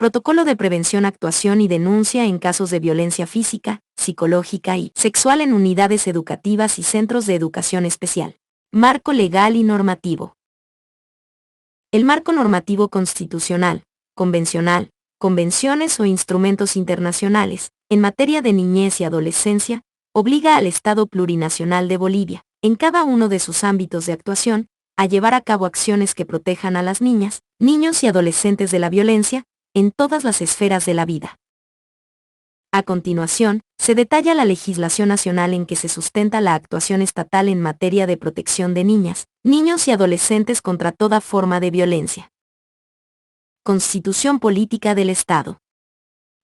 Protocolo de prevención, actuación y denuncia en casos de violencia física, psicológica y sexual en unidades educativas y centros de educación especial. Marco legal y normativo. El marco normativo constitucional, convencional, convenciones o instrumentos internacionales, en materia de niñez y adolescencia, obliga al Estado Plurinacional de Bolivia, en cada uno de sus ámbitos de actuación, a llevar a cabo acciones que protejan a las niñas, niños y adolescentes de la violencia, en todas las esferas de la vida. A continuación, se detalla la legislación nacional en que se sustenta la actuación estatal en materia de protección de niñas, niños y adolescentes contra toda forma de violencia. Constitución Política del Estado.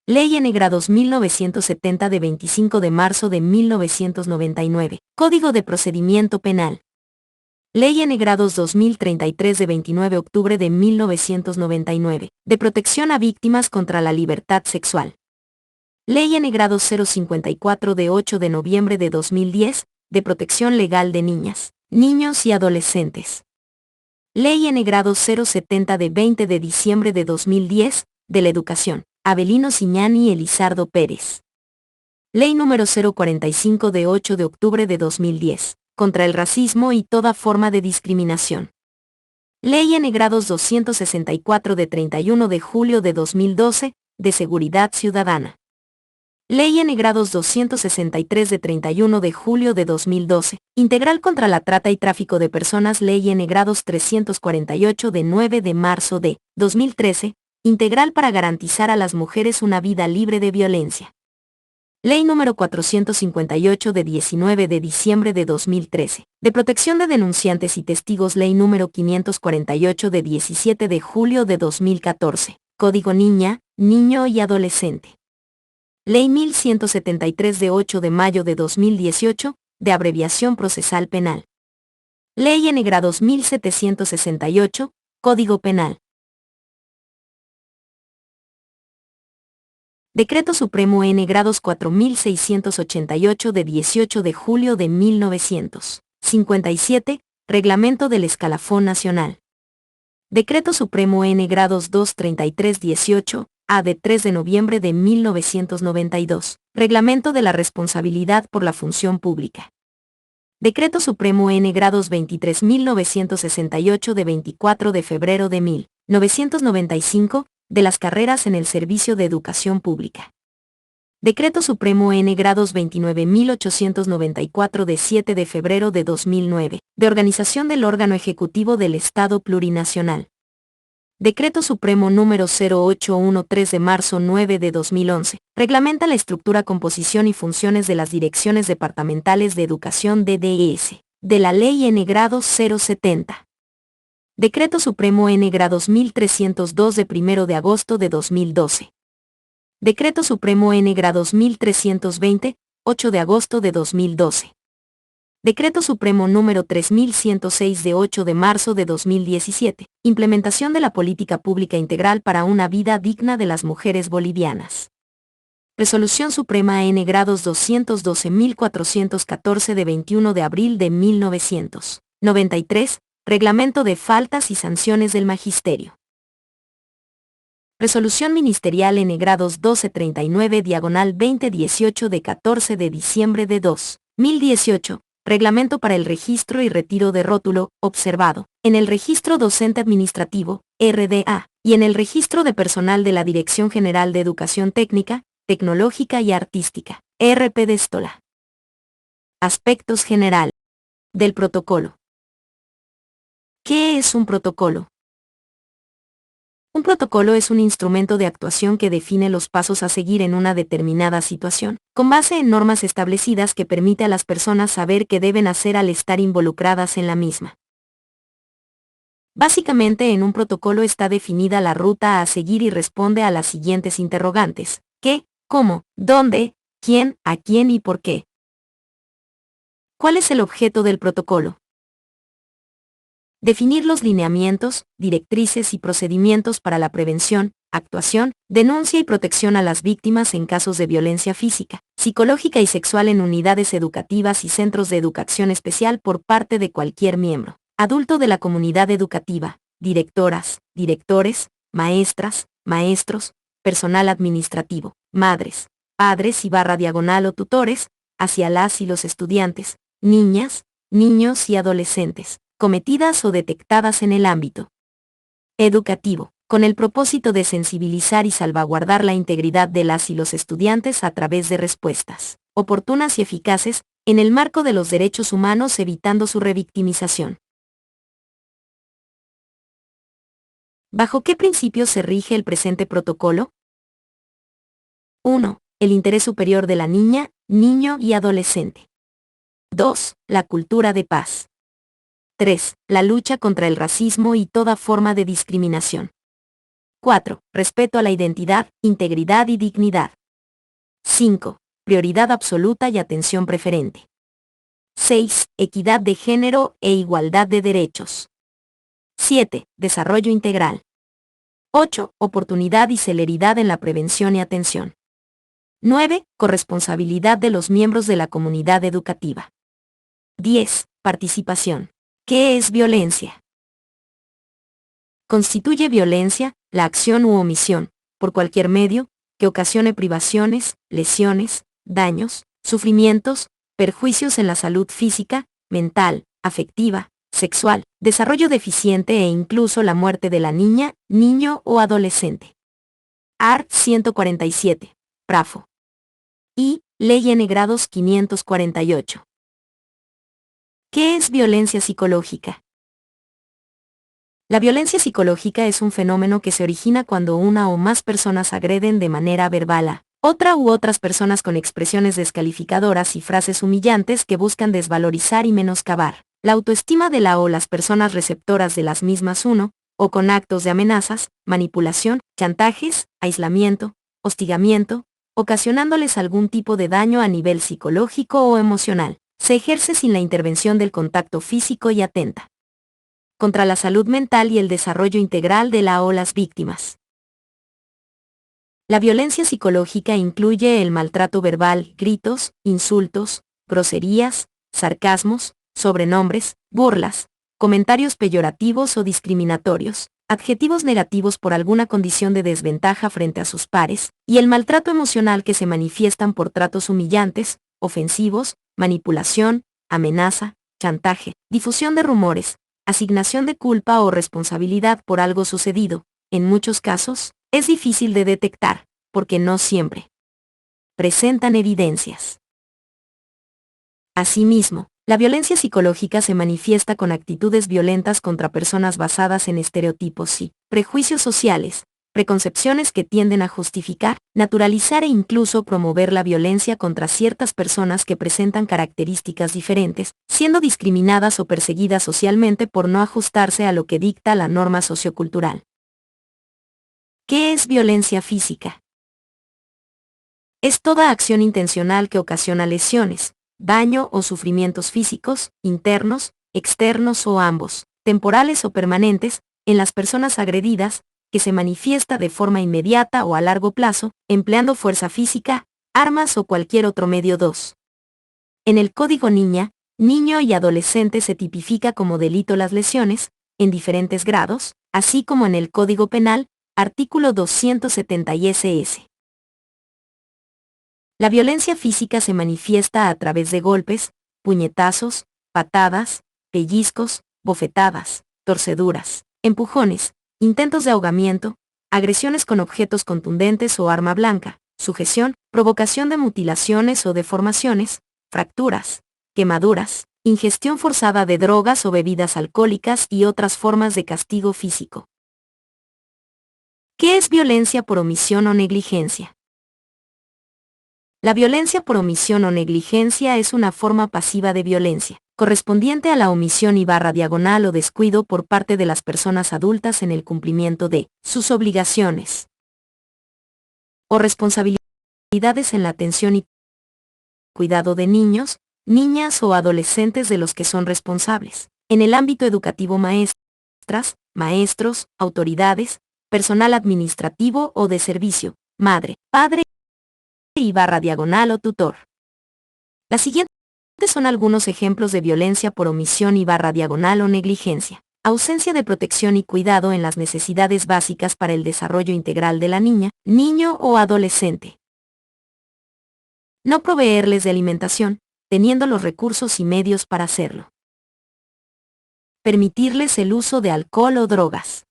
Ley N-Grados 1970 de 25 de marzo de 1999. Código de Procedimiento Penal. Ley N-Grados 2033 de 29 de octubre de 1999, de protección a víctimas contra la libertad sexual. Ley N-Grados 054 de 8 de noviembre de 2010, de protección legal de niñas, niños y adolescentes. Ley N-Grados 070 de 20 de diciembre de 2010, de la educación, Avelino Siñani y Elizardo Pérez. Ley número 045 de 8 de octubre de 2010. Contra el racismo y toda forma de discriminación. Ley N-Grados 264 de 31 de julio de 2012, de Seguridad Ciudadana. Ley N-Grados 263 de 31 de julio de 2012, Integral contra la Trata y Tráfico de Personas. Ley N-Grados 348 de 9 de marzo de 2013, Integral para garantizar a las mujeres una vida libre de violencia. Ley número 458 de 19 de diciembre de 2013, de protección de denunciantes y testigos. Ley número 548 de 17 de julio de 2014, Código Niña, Niño y Adolescente. Ley 1173 de 8 de mayo de 2018, de abreviación procesal penal. Ley N-Grados 1768, Código Penal. Decreto Supremo N-Grados 4688 de 18 de julio de 1957, Reglamento del Escalafón Nacional. Decreto Supremo N-Grados 23318, A de 3 de noviembre de 1992, Reglamento de la Responsabilidad por la Función Pública. Decreto Supremo N-Grados 23968 de 24 de febrero de 1995, de las carreras en el Servicio de Educación Pública. Decreto Supremo N-Grados 29894 de 7 de febrero de 2009, de organización del órgano ejecutivo del Estado Plurinacional. Decreto Supremo número 0813 de marzo 9 de 2011, reglamenta la estructura, composición y funciones de las direcciones departamentales de educación DDS, de la Ley N-Grados 070. Decreto Supremo N-Grados 1302 de 1 de agosto de 2012. Decreto Supremo N-Grados 1320, 8 de agosto de 2012. Decreto Supremo número 3106 de 8 de marzo de 2017. Implementación de la política pública integral para una vida digna de las mujeres bolivianas. Resolución Suprema N-Grados 212414 de 21 de abril de 1993. Reglamento de faltas y sanciones del Magisterio. Resolución Ministerial N-Grados 1239/2018 de 14 de diciembre de 2018. Reglamento para el registro y retiro de rótulo, observado, en el Registro Docente Administrativo, RDA, y en el Registro de Personal de la Dirección General de Educación Técnica, Tecnológica y Artística, RPDESTOLA. Aspectos generales del protocolo. ¿Qué es un protocolo? Un protocolo es un instrumento de actuación que define los pasos a seguir en una determinada situación, con base en normas establecidas que permite a las personas saber qué deben hacer al estar involucradas en la misma. Básicamente, en un protocolo está definida la ruta a seguir y responde a las siguientes interrogantes: ¿qué?, ¿cómo?, ¿dónde?, ¿quién?, ¿a quién y por qué? ¿Cuál es el objeto del protocolo? Definir los lineamientos, directrices y procedimientos para la prevención, actuación, denuncia y protección a las víctimas en casos de violencia física, psicológica y sexual en unidades educativas y centros de educación especial por parte de cualquier miembro adulto de la comunidad educativa, directoras, directores, maestras, maestros, personal administrativo, madres, padres y barra diagonal o tutores, hacia las y los estudiantes, niñas, niños y adolescentes, cometidas o detectadas en el ámbito educativo, con el propósito de sensibilizar y salvaguardar la integridad de las y los estudiantes a través de respuestas oportunas y eficaces, en el marco de los derechos humanos evitando su revictimización. ¿Bajo qué principios se rige el presente protocolo? 1. El interés superior de la niña, niño y adolescente. 2. La cultura de paz. 3. La lucha contra el racismo y toda forma de discriminación. 4. Respeto a la identidad, integridad y dignidad. 5. Prioridad absoluta y atención preferente. 6. Equidad de género e igualdad de derechos. 7. Desarrollo integral. 8. Oportunidad y celeridad en la prevención y atención. 9. Corresponsabilidad de los miembros de la comunidad educativa. 10. Participación. ¿Qué es violencia? Constituye violencia, la acción u omisión, por cualquier medio, que ocasione privaciones, lesiones, daños, sufrimientos, perjuicios en la salud física, mental, afectiva, sexual, desarrollo deficiente e incluso la muerte de la niña, niño o adolescente. Art. 147. Prafo. Y, Ley N. grados 548. ¿Qué es violencia psicológica? La violencia psicológica es un fenómeno que se origina cuando una o más personas agreden de manera verbal a otra u otras personas con expresiones descalificadoras y frases humillantes que buscan desvalorizar y menoscabar la autoestima de la o las personas receptoras de las mismas o con actos de amenazas, manipulación, chantajes, aislamiento, hostigamiento, ocasionándoles algún tipo de daño a nivel psicológico o emocional. Se ejerce sin la intervención del contacto físico y atenta contra la salud mental y el desarrollo integral de la o las víctimas. La violencia psicológica incluye el maltrato verbal, gritos, insultos, groserías, sarcasmos, sobrenombres, burlas, comentarios peyorativos o discriminatorios, adjetivos negativos por alguna condición de desventaja frente a sus pares, y el maltrato emocional que se manifiestan por tratos humillantes, ofensivos, manipulación, amenaza, chantaje, difusión de rumores, asignación de culpa o responsabilidad por algo sucedido. En muchos casos, es difícil de detectar, porque no siempre presentan evidencias. Asimismo, la violencia psicológica se manifiesta con actitudes violentas contra personas basadas en estereotipos y prejuicios sociales, preconcepciones que tienden a justificar, naturalizar e incluso promover la violencia contra ciertas personas que presentan características diferentes, siendo discriminadas o perseguidas socialmente por no ajustarse a lo que dicta la norma sociocultural. ¿Qué es violencia física? Es toda acción intencional que ocasiona lesiones, daño o sufrimientos físicos, internos, externos o ambos, temporales o permanentes, en las personas agredidas, que se manifiesta de forma inmediata o a largo plazo, empleando fuerza física, armas o cualquier otro medio. 2. En el Código Niña, Niño y Adolescente se tipifica como delito las lesiones, en diferentes grados, así como en el Código Penal, artículo 270 ISS. La violencia física se manifiesta a través de golpes, puñetazos, patadas, pellizcos, bofetadas, torceduras, empujones, intentos de ahogamiento, agresiones con objetos contundentes o arma blanca, sujeción, provocación de mutilaciones o deformaciones, fracturas, quemaduras, ingestión forzada de drogas o bebidas alcohólicas y otras formas de castigo físico. ¿Qué es violencia por omisión o negligencia? La violencia por omisión o negligencia es una forma pasiva de violencia, correspondiente a la omisión y diagonal o descuido por parte de las personas adultas en el cumplimiento de sus obligaciones o responsabilidades en la atención y cuidado de niños, niñas o adolescentes de los que son responsables. En el ámbito educativo, maestras, maestros, autoridades, personal administrativo o de servicio, madre, padre y diagonal o tutor. Las siguientes son algunos ejemplos de violencia por omisión y diagonal o negligencia. Ausencia de protección y cuidado en las necesidades básicas para el desarrollo integral de la niña, niño o adolescente. No proveerles de alimentación, teniendo los recursos y medios para hacerlo. Permitirles el uso de alcohol o drogas.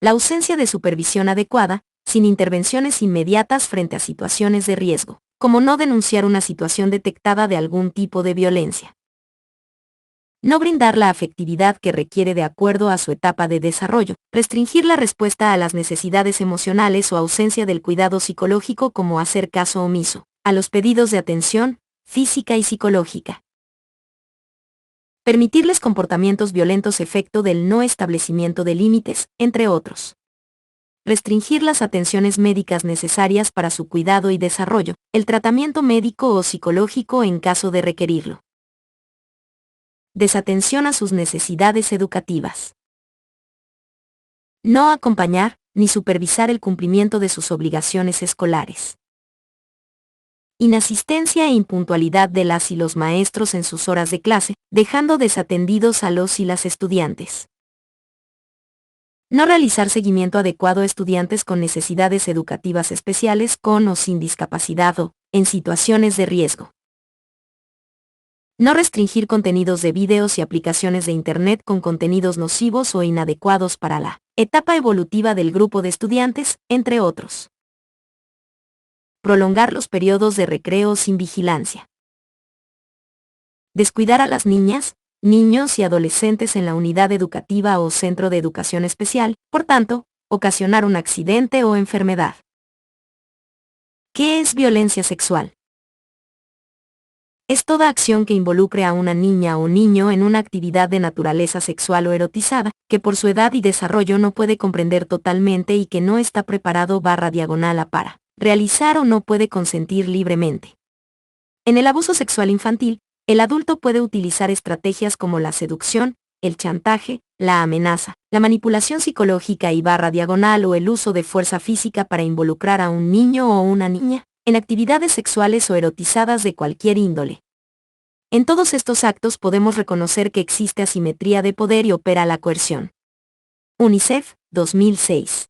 La ausencia de supervisión adecuada, sin intervenciones inmediatas frente a situaciones de riesgo, como no denunciar una situación detectada de algún tipo de violencia. No brindar la afectividad que requiere de acuerdo a su etapa de desarrollo, restringir la respuesta a las necesidades emocionales o ausencia del cuidado psicológico como hacer caso omiso a los pedidos de atención física y psicológica. Permitirles comportamientos violentos efecto del no establecimiento de límites, entre otros. Restringir las atenciones médicas necesarias para su cuidado y desarrollo, el tratamiento médico o psicológico en caso de requerirlo. Desatención a sus necesidades educativas. No acompañar ni supervisar el cumplimiento de sus obligaciones escolares. Inasistencia e impuntualidad de las y los maestros en sus horas de clase, dejando desatendidos a los y las estudiantes. No realizar seguimiento adecuado a estudiantes con necesidades educativas especiales con o sin discapacidad o, en situaciones de riesgo. No restringir contenidos de videos y aplicaciones de Internet con contenidos nocivos o inadecuados para la etapa evolutiva del grupo de estudiantes, entre otros. Prolongar los periodos de recreo sin vigilancia. Descuidar a las niñas, niños y adolescentes en la unidad educativa o centro de educación especial, por tanto, ocasionar un accidente o enfermedad. ¿Qué es violencia sexual? Es toda acción que involucre a una niña o niño en una actividad de naturaleza sexual o erotizada, que por su edad y desarrollo no puede comprender totalmente y que no está preparado /diagonal para realizar o no puede consentir libremente. En el abuso sexual infantil, el adulto puede utilizar estrategias como la seducción, el chantaje, la amenaza, la manipulación psicológica y /diagonal o el uso de fuerza física para involucrar a un niño o una niña en actividades sexuales o erotizadas de cualquier índole. En todos estos actos podemos reconocer que existe asimetría de poder y opera la coerción. UNICEF, 2006.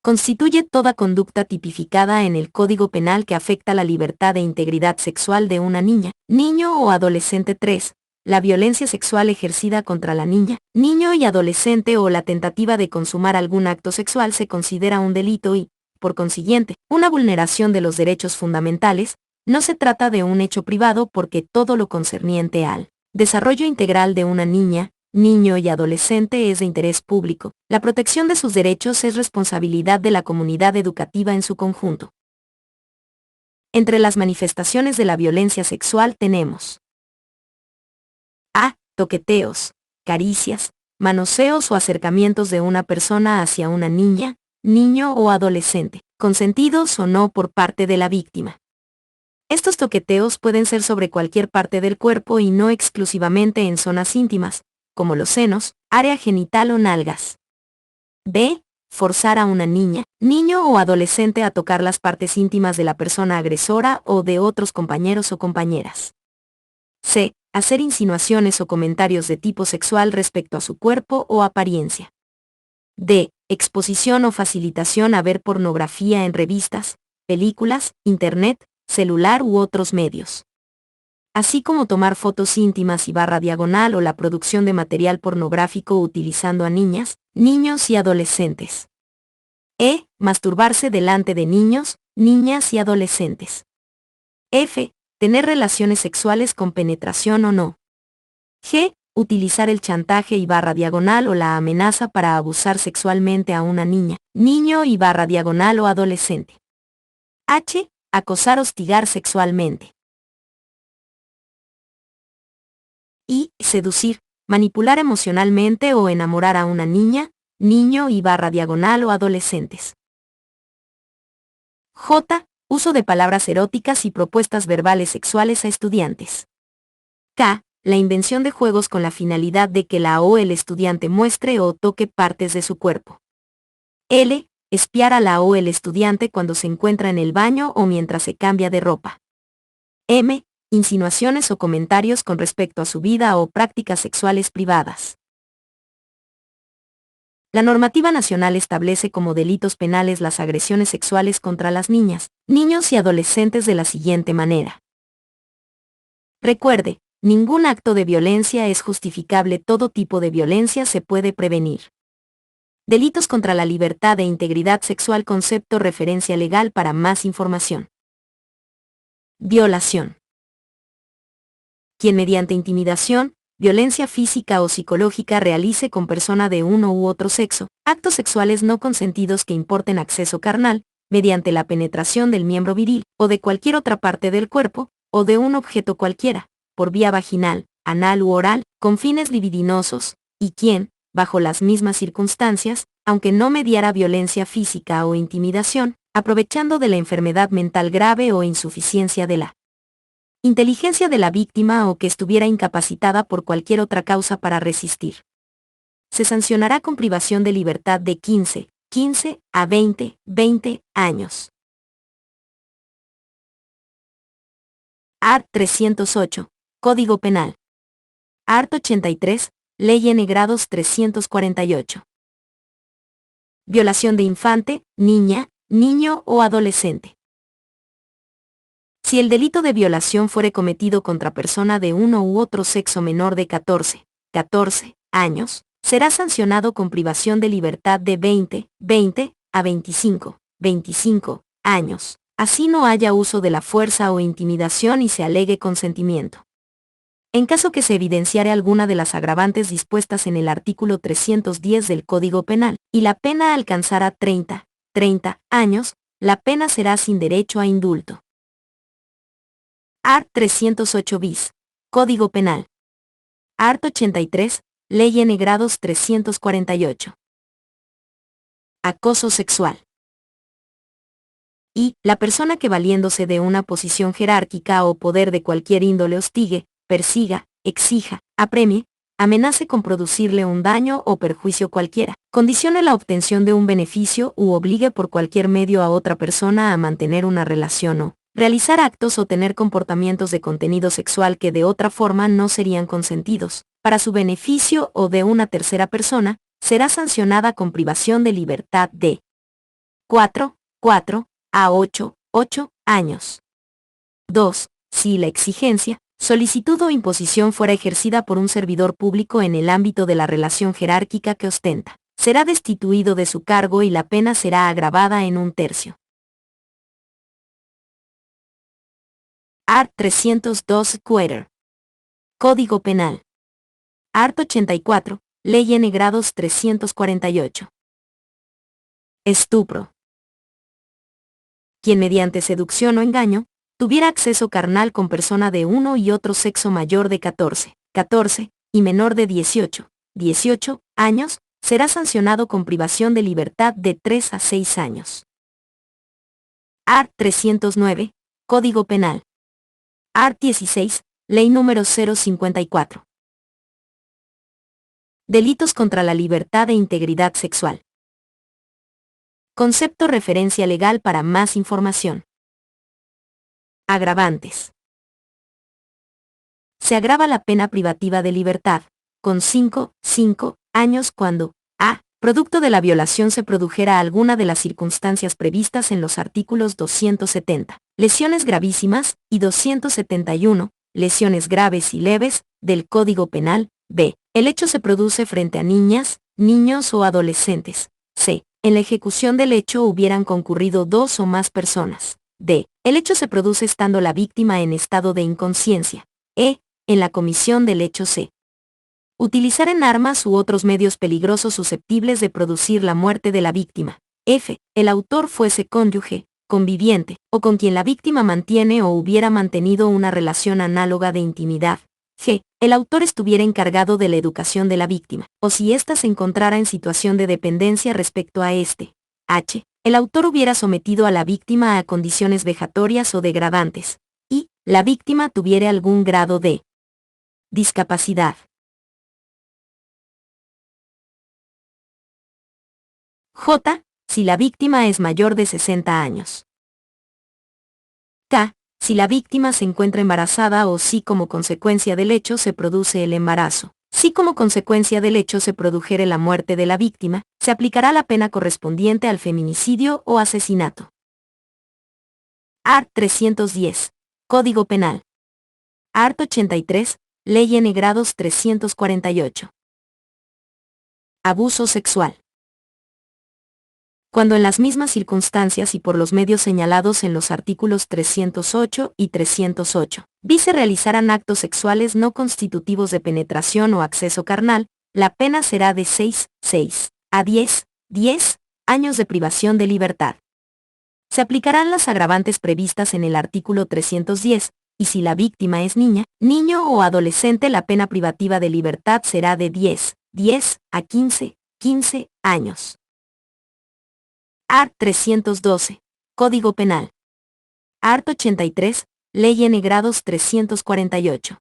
Constituye toda conducta tipificada en el Código Penal que afecta la libertad e integridad sexual de una niña, niño o adolescente. 3. La violencia sexual ejercida contra la niña, niño y adolescente o la tentativa de consumar algún acto sexual se considera un delito y, por consiguiente, una vulneración de los derechos fundamentales. No se trata de un hecho privado porque todo lo concerniente al desarrollo integral de una niña, niño y adolescente es de interés público. La protección de sus derechos es responsabilidad de la comunidad educativa en su conjunto. Entre las manifestaciones de la violencia sexual tenemos a. Toqueteos, caricias, manoseos o acercamientos de una persona hacia una niña, niño o adolescente, consentidos o no por parte de la víctima. Estos toqueteos pueden ser sobre cualquier parte del cuerpo y no exclusivamente en zonas íntimas, como los senos, área genital o nalgas. B. Forzar a una niña, niño o adolescente a tocar las partes íntimas de la persona agresora o de otros compañeros o compañeras. C. Hacer insinuaciones o comentarios de tipo sexual respecto a su cuerpo o apariencia. D. Exposición o facilitación a ver pornografía en revistas, películas, internet, celular u otros medios. Así como tomar fotos íntimas y /diagonal o la producción de material pornográfico utilizando a niñas, niños y adolescentes. E. Masturbarse delante de niños, niñas y adolescentes. F. Tener relaciones sexuales con penetración o no. G. Utilizar el chantaje y /diagonal o la amenaza para abusar sexualmente a una niña, niño y /diagonal o adolescente. H. Acosar o hostigar sexualmente. Y. Seducir, manipular emocionalmente o enamorar a una niña, niño y /diagonal o adolescentes. J. Uso de palabras eróticas y propuestas verbales sexuales a estudiantes. K. La invención de juegos con la finalidad de que la o el estudiante muestre o toque partes de su cuerpo. L. Espiar a la o el estudiante cuando se encuentra en el baño o mientras se cambia de ropa. M. insinuaciones o comentarios con respecto a su vida o prácticas sexuales privadas. La normativa nacional establece como delitos penales las agresiones sexuales contra las niñas, niños y adolescentes de la siguiente manera. Recuerde, ningún acto de violencia es justificable, todo tipo de violencia se puede prevenir. Delitos contra la libertad e integridad sexual, concepto referencia legal para más información. Violación. Quien mediante intimidación, violencia física o psicológica realice con persona de uno u otro sexo, actos sexuales no consentidos que importen acceso carnal, mediante la penetración del miembro viril, o de cualquier otra parte del cuerpo, o de un objeto cualquiera, por vía vaginal, anal u oral, con fines libidinosos, y quien, bajo las mismas circunstancias, aunque no mediara violencia física o intimidación, aprovechando de la enfermedad mental grave o insuficiencia de la inteligencia de la víctima o que estuviera incapacitada por cualquier otra causa para resistir, se sancionará con privación de libertad de 15 a 20 años. Art. 308, Código Penal. Art. 83, Ley N. grados 348. Violación de infante, niña, niño o adolescente. Si el delito de violación fuere cometido contra persona de uno u otro sexo menor de 14 años, será sancionado con privación de libertad de 20 a 25 años, así no haya uso de la fuerza o intimidación y se alegue consentimiento. En caso que se evidenciare alguna de las agravantes dispuestas en el artículo 310 del Código Penal, y la pena alcanzara 30 años, la pena será sin derecho a indulto. Art. 308 bis. Código Penal. Art. 83, Ley N. grados 348. Acoso sexual. Y, la persona que valiéndose de una posición jerárquica o poder de cualquier índole hostigue, persiga, exija, apremie, amenace con producirle un daño o perjuicio cualquiera, condicione la obtención de un beneficio u obligue por cualquier medio a otra persona a mantener una relación o realizar actos o tener comportamientos de contenido sexual que de otra forma no serían consentidos, para su beneficio o de una tercera persona, será sancionada con privación de libertad de 4 a 8 años. 2. Si la exigencia, solicitud o imposición fuera ejercida por un servidor público en el ámbito de la relación jerárquica que ostenta, será destituido de su cargo y la pena será agravada en 1/3. Art. 302 Quater. Código Penal. Art. 84, Ley N. grados 348. Estupro. Quien mediante seducción o engaño, tuviera acceso carnal con persona de uno y otro sexo mayor de 14 y menor de 18 años, será sancionado con privación de libertad de 3 a 6 años. Art. 309, Código Penal. Art. 16, Ley número 054. Delitos contra la libertad e integridad sexual. Concepto referencia legal para más información. Agravantes. Se agrava la pena privativa de libertad, con 5 años cuando a. Producto de la violación se produjera alguna de las circunstancias previstas en los artículos 270, lesiones gravísimas, y 271, lesiones graves y leves, del Código Penal, b. El hecho se produce frente a niñas, niños o adolescentes, c. En la ejecución del hecho hubieran concurrido 2 o más personas, d. El hecho se produce estando la víctima en estado de inconsciencia, e. En la comisión del hecho c. Utilizar en armas u otros medios peligrosos susceptibles de producir la muerte de la víctima. F. El autor fuese cónyuge, conviviente, o con quien la víctima mantiene o hubiera mantenido una relación análoga de intimidad. G. El autor estuviera encargado de la educación de la víctima, o si ésta se encontrara en situación de dependencia respecto a éste. H. El autor hubiera sometido a la víctima a condiciones vejatorias o degradantes. Y. La víctima tuviera algún grado de discapacidad. J. Si la víctima es mayor de 60 años. K. si la víctima se encuentra embarazada o si como consecuencia del hecho se produce el embarazo. Si como consecuencia del hecho se produjere la muerte de la víctima, se aplicará la pena correspondiente al feminicidio o asesinato. Art. 310. Código Penal. Art. 83. Ley N. grados 348. Abuso sexual. Cuando en las mismas circunstancias y por los medios señalados en los artículos 308 y 308 bis se realizaran actos sexuales no constitutivos de penetración o acceso carnal, la pena será de 6 a 10 años de privación de libertad. Se aplicarán las agravantes previstas en el artículo 310, y si la víctima es niña, niño o adolescente, la pena privativa de libertad será de 10 a 15 años. Art. 312. Código Penal. Art. 83. Ley N. grados 348.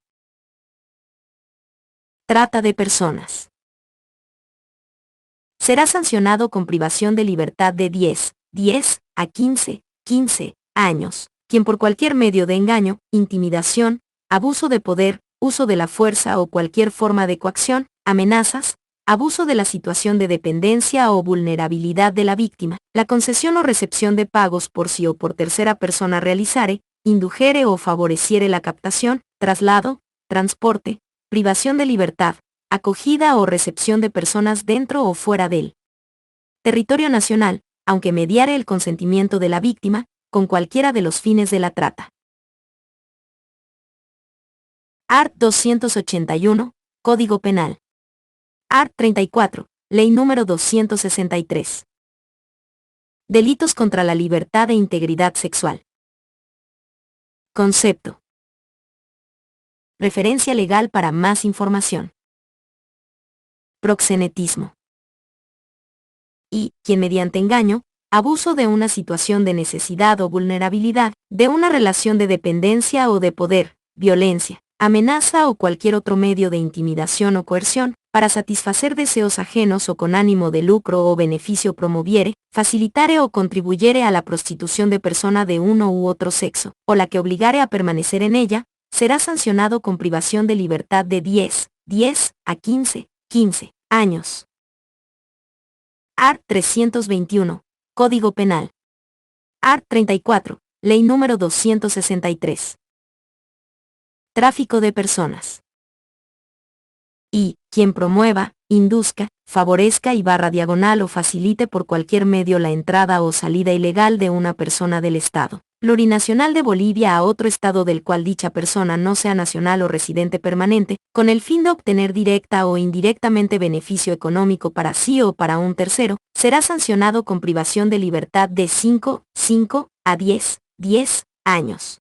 Trata de personas. Será sancionado con privación de libertad de 10 a 15 años, quien por cualquier medio de engaño, intimidación, abuso de poder, uso de la fuerza o cualquier forma de coacción, amenazas, abuso de la situación de dependencia o vulnerabilidad de la víctima, la concesión o recepción de pagos por sí o por tercera persona realizare, indujere o favoreciere la captación, traslado, transporte, privación de libertad, acogida o recepción de personas dentro o fuera del territorio nacional, aunque mediare el consentimiento de la víctima, con cualquiera de los fines de la trata. Art. 281. Código Penal. Art. 34. Ley número 263. Delitos contra la libertad e integridad sexual. Concepto. Referencia legal para más información. Proxenetismo. Y, quien mediante engaño, abuso de una situación de necesidad o vulnerabilidad, de una relación de dependencia o de poder, violencia, amenaza o cualquier otro medio de intimidación o coerción, para satisfacer deseos ajenos o con ánimo de lucro o beneficio promoviere, facilitare o contribuyere a la prostitución de persona de uno u otro sexo, o la que obligare a permanecer en ella, será sancionado con privación de libertad de 10 a 15 años. Art. 321. Código Penal. Art. 34. Ley número 263. Tráfico de personas. Y, quien promueva, induzca, favorezca y /diagonal o facilite por cualquier medio la entrada o salida ilegal de una persona del Estado plurinacional de Bolivia a otro estado del cual dicha persona no sea nacional o residente permanente, con el fin de obtener directa o indirectamente beneficio económico para sí o para un tercero, será sancionado con privación de libertad de 5 a 10 años.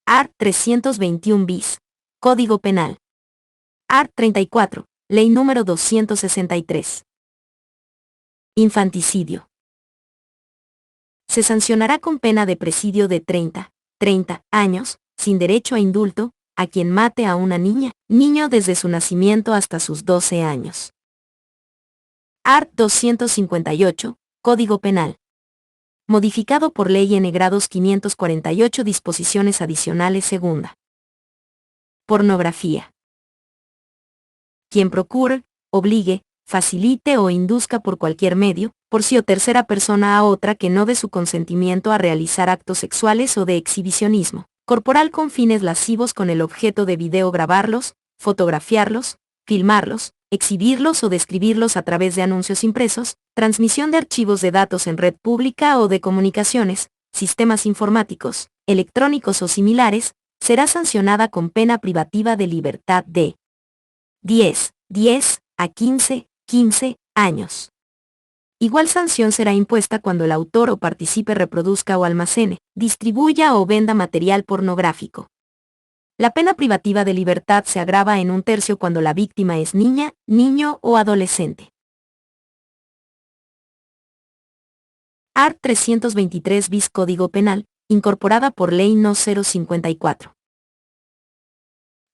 Art. 321 bis. Código Penal. Art. 34. Ley número 263. Infanticidio. Se sancionará con pena de presidio de 30 años, sin derecho a indulto, a quien mate a una niña, niño desde su nacimiento hasta sus 12 años. Art. 258. Código Penal. Modificado por Ley N. grados 548 disposiciones adicionales segunda. Pornografía. Quien procure, obligue, facilite o induzca por cualquier medio, por sí o tercera persona a otra que no dé su consentimiento a realizar actos sexuales o de exhibicionismo corporal con fines lascivos con el objeto de videograbarlos, fotografiarlos, filmarlos, exhibirlos o describirlos a través de anuncios impresos, transmisión de archivos de datos en red pública o de comunicaciones, sistemas informáticos, electrónicos o similares, será sancionada con pena privativa de libertad de 10 a 15 años. Igual sanción será impuesta cuando el autor o participe reproduzca o almacene, distribuya o venda material pornográfico. La pena privativa de libertad se agrava en 1/3 cuando la víctima es niña, niño o adolescente. Art. 323 bis Código Penal, incorporada por Ley No. 054.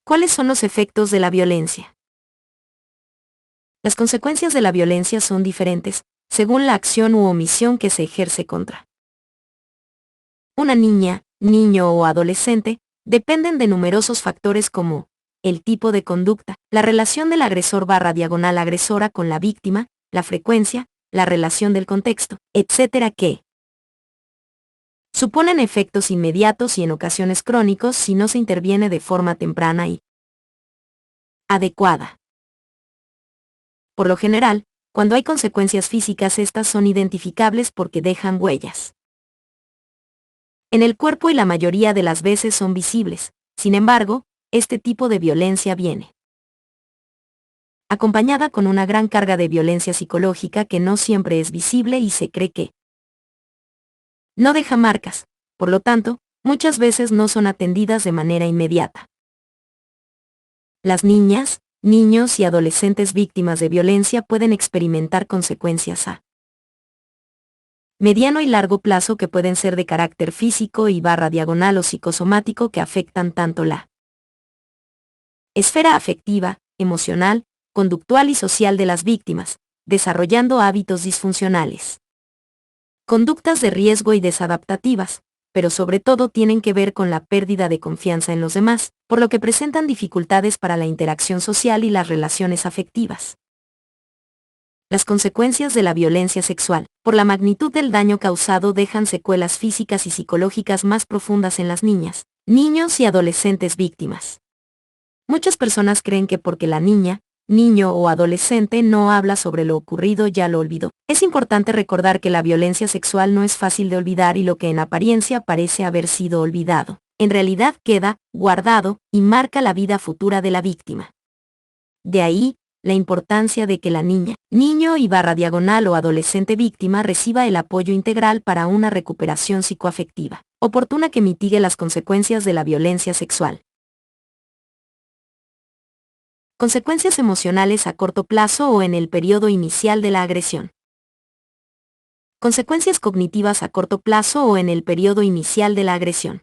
¿Cuáles son los efectos de la violencia? Las consecuencias de la violencia son diferentes, según la acción u omisión que se ejerce contra una niña, niño o adolescente, dependen de numerosos factores como el tipo de conducta, la relación del agresor/agresora con la víctima, la frecuencia, la relación del contexto, etcétera, que suponen efectos inmediatos y en ocasiones crónicos si no se interviene de forma temprana y adecuada. Por lo general, cuando hay consecuencias físicas, estas son identificables porque dejan huellas en el cuerpo y la mayoría de las veces son visibles. Sin embargo, este tipo de violencia viene acompañada con una gran carga de violencia psicológica que no siempre es visible y se cree que no deja marcas, por lo tanto, muchas veces no son atendidas de manera inmediata. Las niñas, niños y adolescentes víctimas de violencia pueden experimentar consecuencias a mediano y largo plazo que pueden ser de carácter físico y/diagonal o psicosomático que afectan tanto la esfera afectiva, emocional, conductual y social de las víctimas, desarrollando hábitos disfuncionales, conductas de riesgo y desadaptativas, pero sobre todo tienen que ver con la pérdida de confianza en los demás, por lo que presentan dificultades para la interacción social y las relaciones afectivas. Las consecuencias de la violencia sexual, por la magnitud del daño causado, dejan secuelas físicas y psicológicas más profundas en las niñas, niños y adolescentes víctimas. Muchas personas creen que porque la niña, niño o adolescente no habla sobre lo ocurrido ya lo olvidó. Es importante recordar que la violencia sexual no es fácil de olvidar y lo que en apariencia parece haber sido olvidado, en realidad queda guardado y marca la vida futura de la víctima. De ahí, la importancia de que la niña, niño y/diagonal o adolescente víctima reciba el apoyo integral para una recuperación psicoafectiva oportuna que mitigue las consecuencias de la violencia sexual. Consecuencias emocionales a corto plazo o en el periodo inicial de la agresión. Consecuencias cognitivas a corto plazo o en el periodo inicial de la agresión.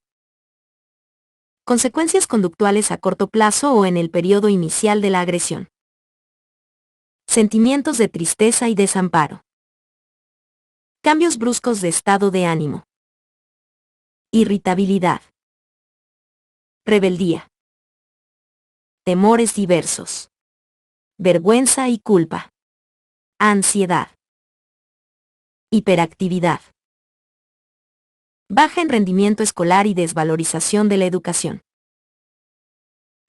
Consecuencias conductuales a corto plazo o en el periodo inicial de la agresión. Sentimientos de tristeza y desamparo. Cambios bruscos de estado de ánimo. Irritabilidad. Rebeldía. Temores diversos. Vergüenza y culpa. Ansiedad. Hiperactividad. Baja en rendimiento escolar y desvalorización de la educación.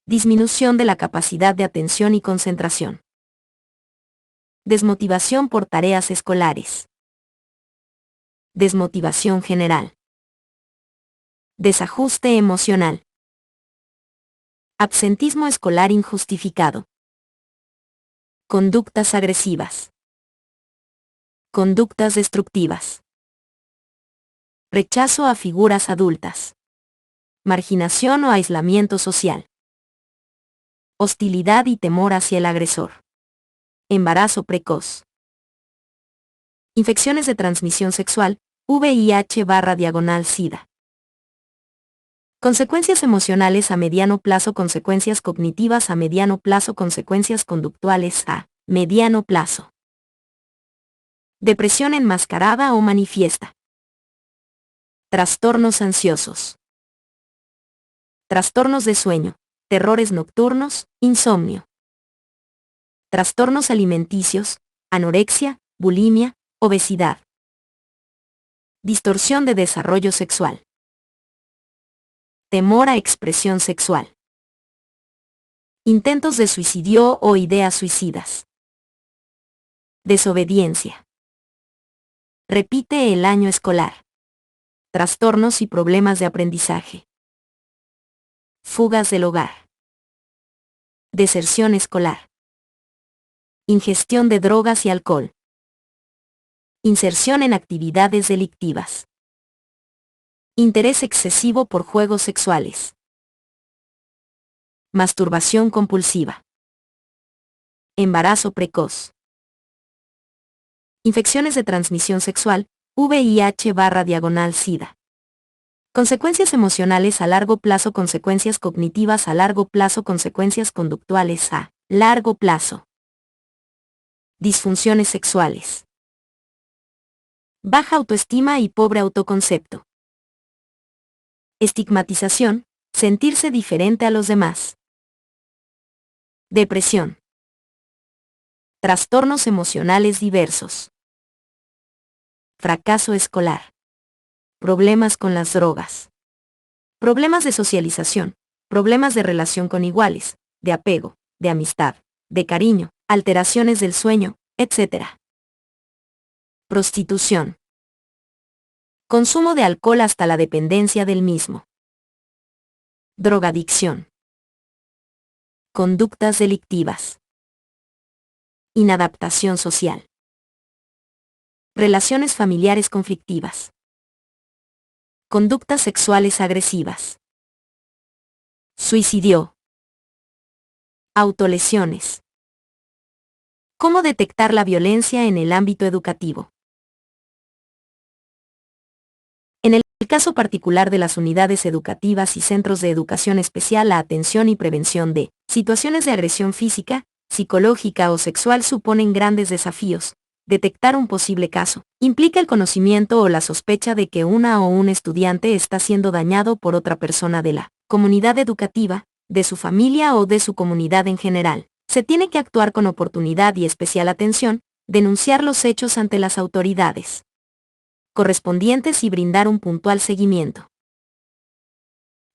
Disminución de la capacidad de atención y concentración. Desmotivación por tareas escolares. Desmotivación general. Desajuste emocional. Absentismo escolar injustificado. Conductas agresivas. Conductas destructivas. Rechazo a figuras adultas. Marginación o aislamiento social. Hostilidad y temor hacia el agresor. Embarazo precoz. Infecciones de transmisión sexual, VIH/SIDA. Consecuencias emocionales a mediano plazo. Consecuencias cognitivas a mediano plazo. Consecuencias conductuales a mediano plazo. Depresión enmascarada o manifiesta. Trastornos ansiosos. Trastornos de sueño, terrores nocturnos, insomnio. Trastornos alimenticios, anorexia, bulimia, obesidad. Distorsión de desarrollo sexual. Temor a expresión sexual. Intentos de suicidio o ideas suicidas. Desobediencia. Repite el año escolar. Trastornos y problemas de aprendizaje. Fugas del hogar. Deserción escolar. Ingestión de drogas y alcohol. Inserción en actividades delictivas. Interés excesivo por juegos sexuales. Masturbación compulsiva. Embarazo precoz. Infecciones de transmisión sexual, VIH/SIDA. Consecuencias emocionales a largo plazo. Consecuencias cognitivas a largo plazo. Consecuencias conductuales a largo plazo. Disfunciones sexuales. Baja autoestima y pobre autoconcepto. Estigmatización, sentirse diferente a los demás. Depresión. Trastornos emocionales diversos. Fracaso escolar. Problemas con las drogas. Problemas de socialización, problemas de relación con iguales, de apego, de amistad, de cariño, alteraciones del sueño, etc. Prostitución. Consumo de alcohol hasta la dependencia del mismo. Drogadicción. Conductas delictivas. Inadaptación social. Relaciones familiares conflictivas. Conductas sexuales agresivas. Suicidio. Autolesiones. ¿Cómo detectar la violencia en el ámbito educativo? En el caso particular de las unidades educativas y centros de educación especial, la atención y prevención de situaciones de agresión física, psicológica o sexual suponen grandes desafíos. Detectar un posible caso implica el conocimiento o la sospecha de que una o un estudiante está siendo dañado por otra persona de la comunidad educativa, de su familia o de su comunidad en general. Se tiene que actuar con oportunidad y especial atención, denunciar los hechos ante las autoridades correspondientes y brindar un puntual seguimiento.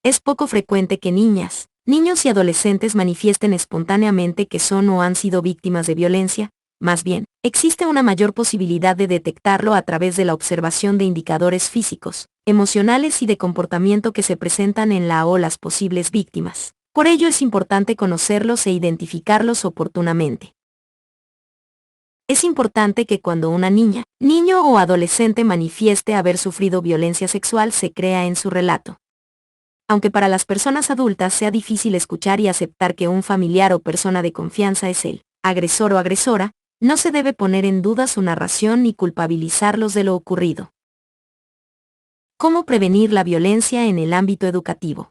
Es poco frecuente que niñas, niños y adolescentes manifiesten espontáneamente que son o han sido víctimas de violencia. Más bien, existe una mayor posibilidad de detectarlo a través de la observación de indicadores físicos, emocionales y de comportamiento que se presentan en la o las posibles víctimas. Por ello es importante conocerlos e identificarlos oportunamente. Es importante que cuando una niña, niño o adolescente manifieste haber sufrido violencia sexual se crea en su relato. Aunque para las personas adultas sea difícil escuchar y aceptar que un familiar o persona de confianza es el agresor o agresora, no se debe poner en duda su narración ni culpabilizarlos de lo ocurrido. ¿Cómo prevenir la violencia en el ámbito educativo?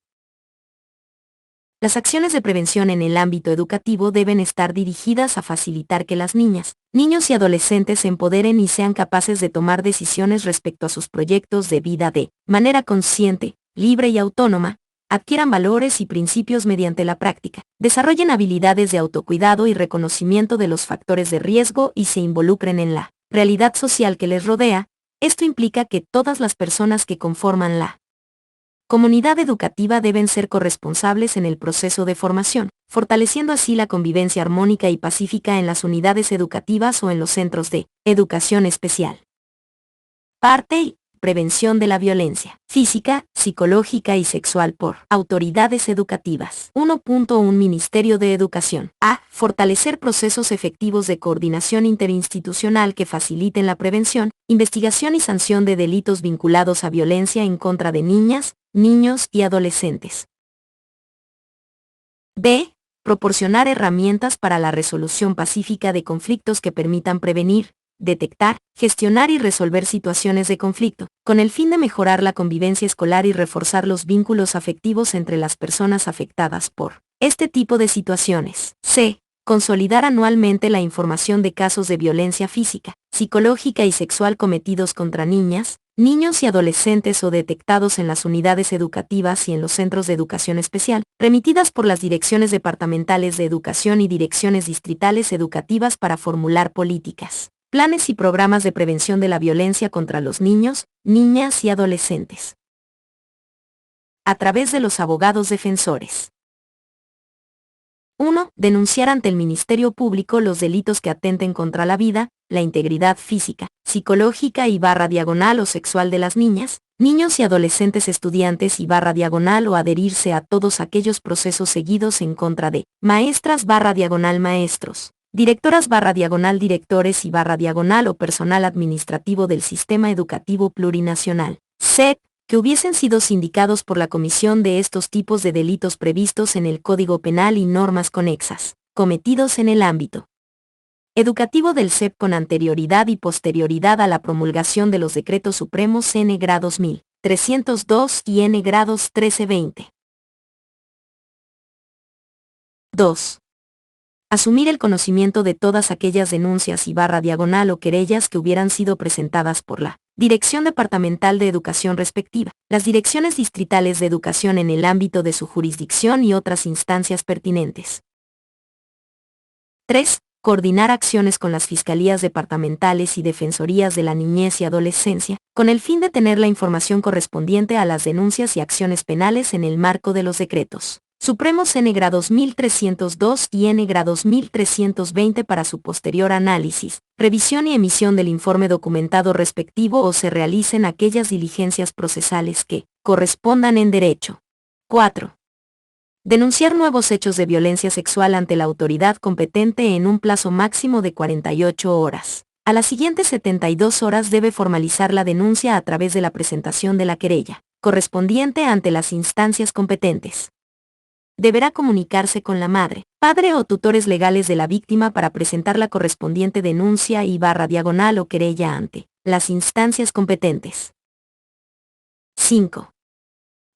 Las acciones de prevención en el ámbito educativo deben estar dirigidas a facilitar que las niñas, niños y adolescentes se empoderen y sean capaces de tomar decisiones respecto a sus proyectos de vida de manera consciente, libre y autónoma, adquieran valores y principios mediante la práctica, desarrollen habilidades de autocuidado y reconocimiento de los factores de riesgo y se involucren en la realidad social que les rodea. Esto implica que todas las personas que conforman la comunidad educativa deben ser corresponsables en el proceso de formación, fortaleciendo así la convivencia armónica y pacífica en las unidades educativas o en los centros de educación especial. Parte y prevención de la violencia física, psicológica y sexual por autoridades educativas. 1.1 Ministerio de Educación. A. Fortalecer procesos efectivos de coordinación interinstitucional que faciliten la prevención, investigación y sanción de delitos vinculados a violencia en contra de niñas, niños y adolescentes. B. Proporcionar herramientas para la resolución pacífica de conflictos que permitan prevenir, detectar, gestionar y resolver situaciones de conflicto, con el fin de mejorar la convivencia escolar y reforzar los vínculos afectivos entre las personas afectadas por este tipo de situaciones. C. Consolidar anualmente la información de casos de violencia física, psicológica y sexual cometidos contra niñas, niños y adolescentes o detectados en las unidades educativas y en los centros de educación especial, remitidas por las direcciones departamentales de educación y direcciones distritales educativas para formular políticas, planes y programas de prevención de la violencia contra los niños, niñas y adolescentes. A través de los abogados defensores. 1. Denunciar ante el Ministerio Público los delitos que atenten contra la vida, la integridad física, psicológica y /diagonal o sexual de las niñas, niños y adolescentes estudiantes y /diagonal o adherirse a todos aquellos procesos seguidos en contra de maestras /diagonal maestros, directoras /diagonal directores y /diagonal o personal administrativo del Sistema Educativo Plurinacional, SEP, que hubiesen sido sindicados por la comisión de estos tipos de delitos previstos en el Código Penal y normas conexas, cometidos en el ámbito educativo del SEP con anterioridad y posterioridad a la promulgación de los decretos supremos N-Gra 2302 y N-Gra 1320. 2. Asumir el conocimiento de todas aquellas denuncias y /diagonal o querellas que hubieran sido presentadas por la Dirección Departamental de Educación respectiva, las direcciones distritales de educación en el ámbito de su jurisdicción y otras instancias pertinentes. 3. Coordinar acciones con las fiscalías departamentales y defensorías de la niñez y adolescencia, con el fin de tener la información correspondiente a las denuncias y acciones penales en el marco de los decretos Supremos N-Gra 2302 y N-Gra 2320 para su posterior análisis, revisión y emisión del informe documentado respectivo o se realicen aquellas diligencias procesales que correspondan en derecho. 4. Denunciar nuevos hechos de violencia sexual ante la autoridad competente en un plazo máximo de 48 horas. A las siguientes 72 horas debe formalizar la denuncia a través de la presentación de la querella, correspondiente ante las instancias competentes. Deberá comunicarse con la madre, padre o tutores legales de la víctima para presentar la correspondiente denuncia /diagonal o querella ante las instancias competentes. 5.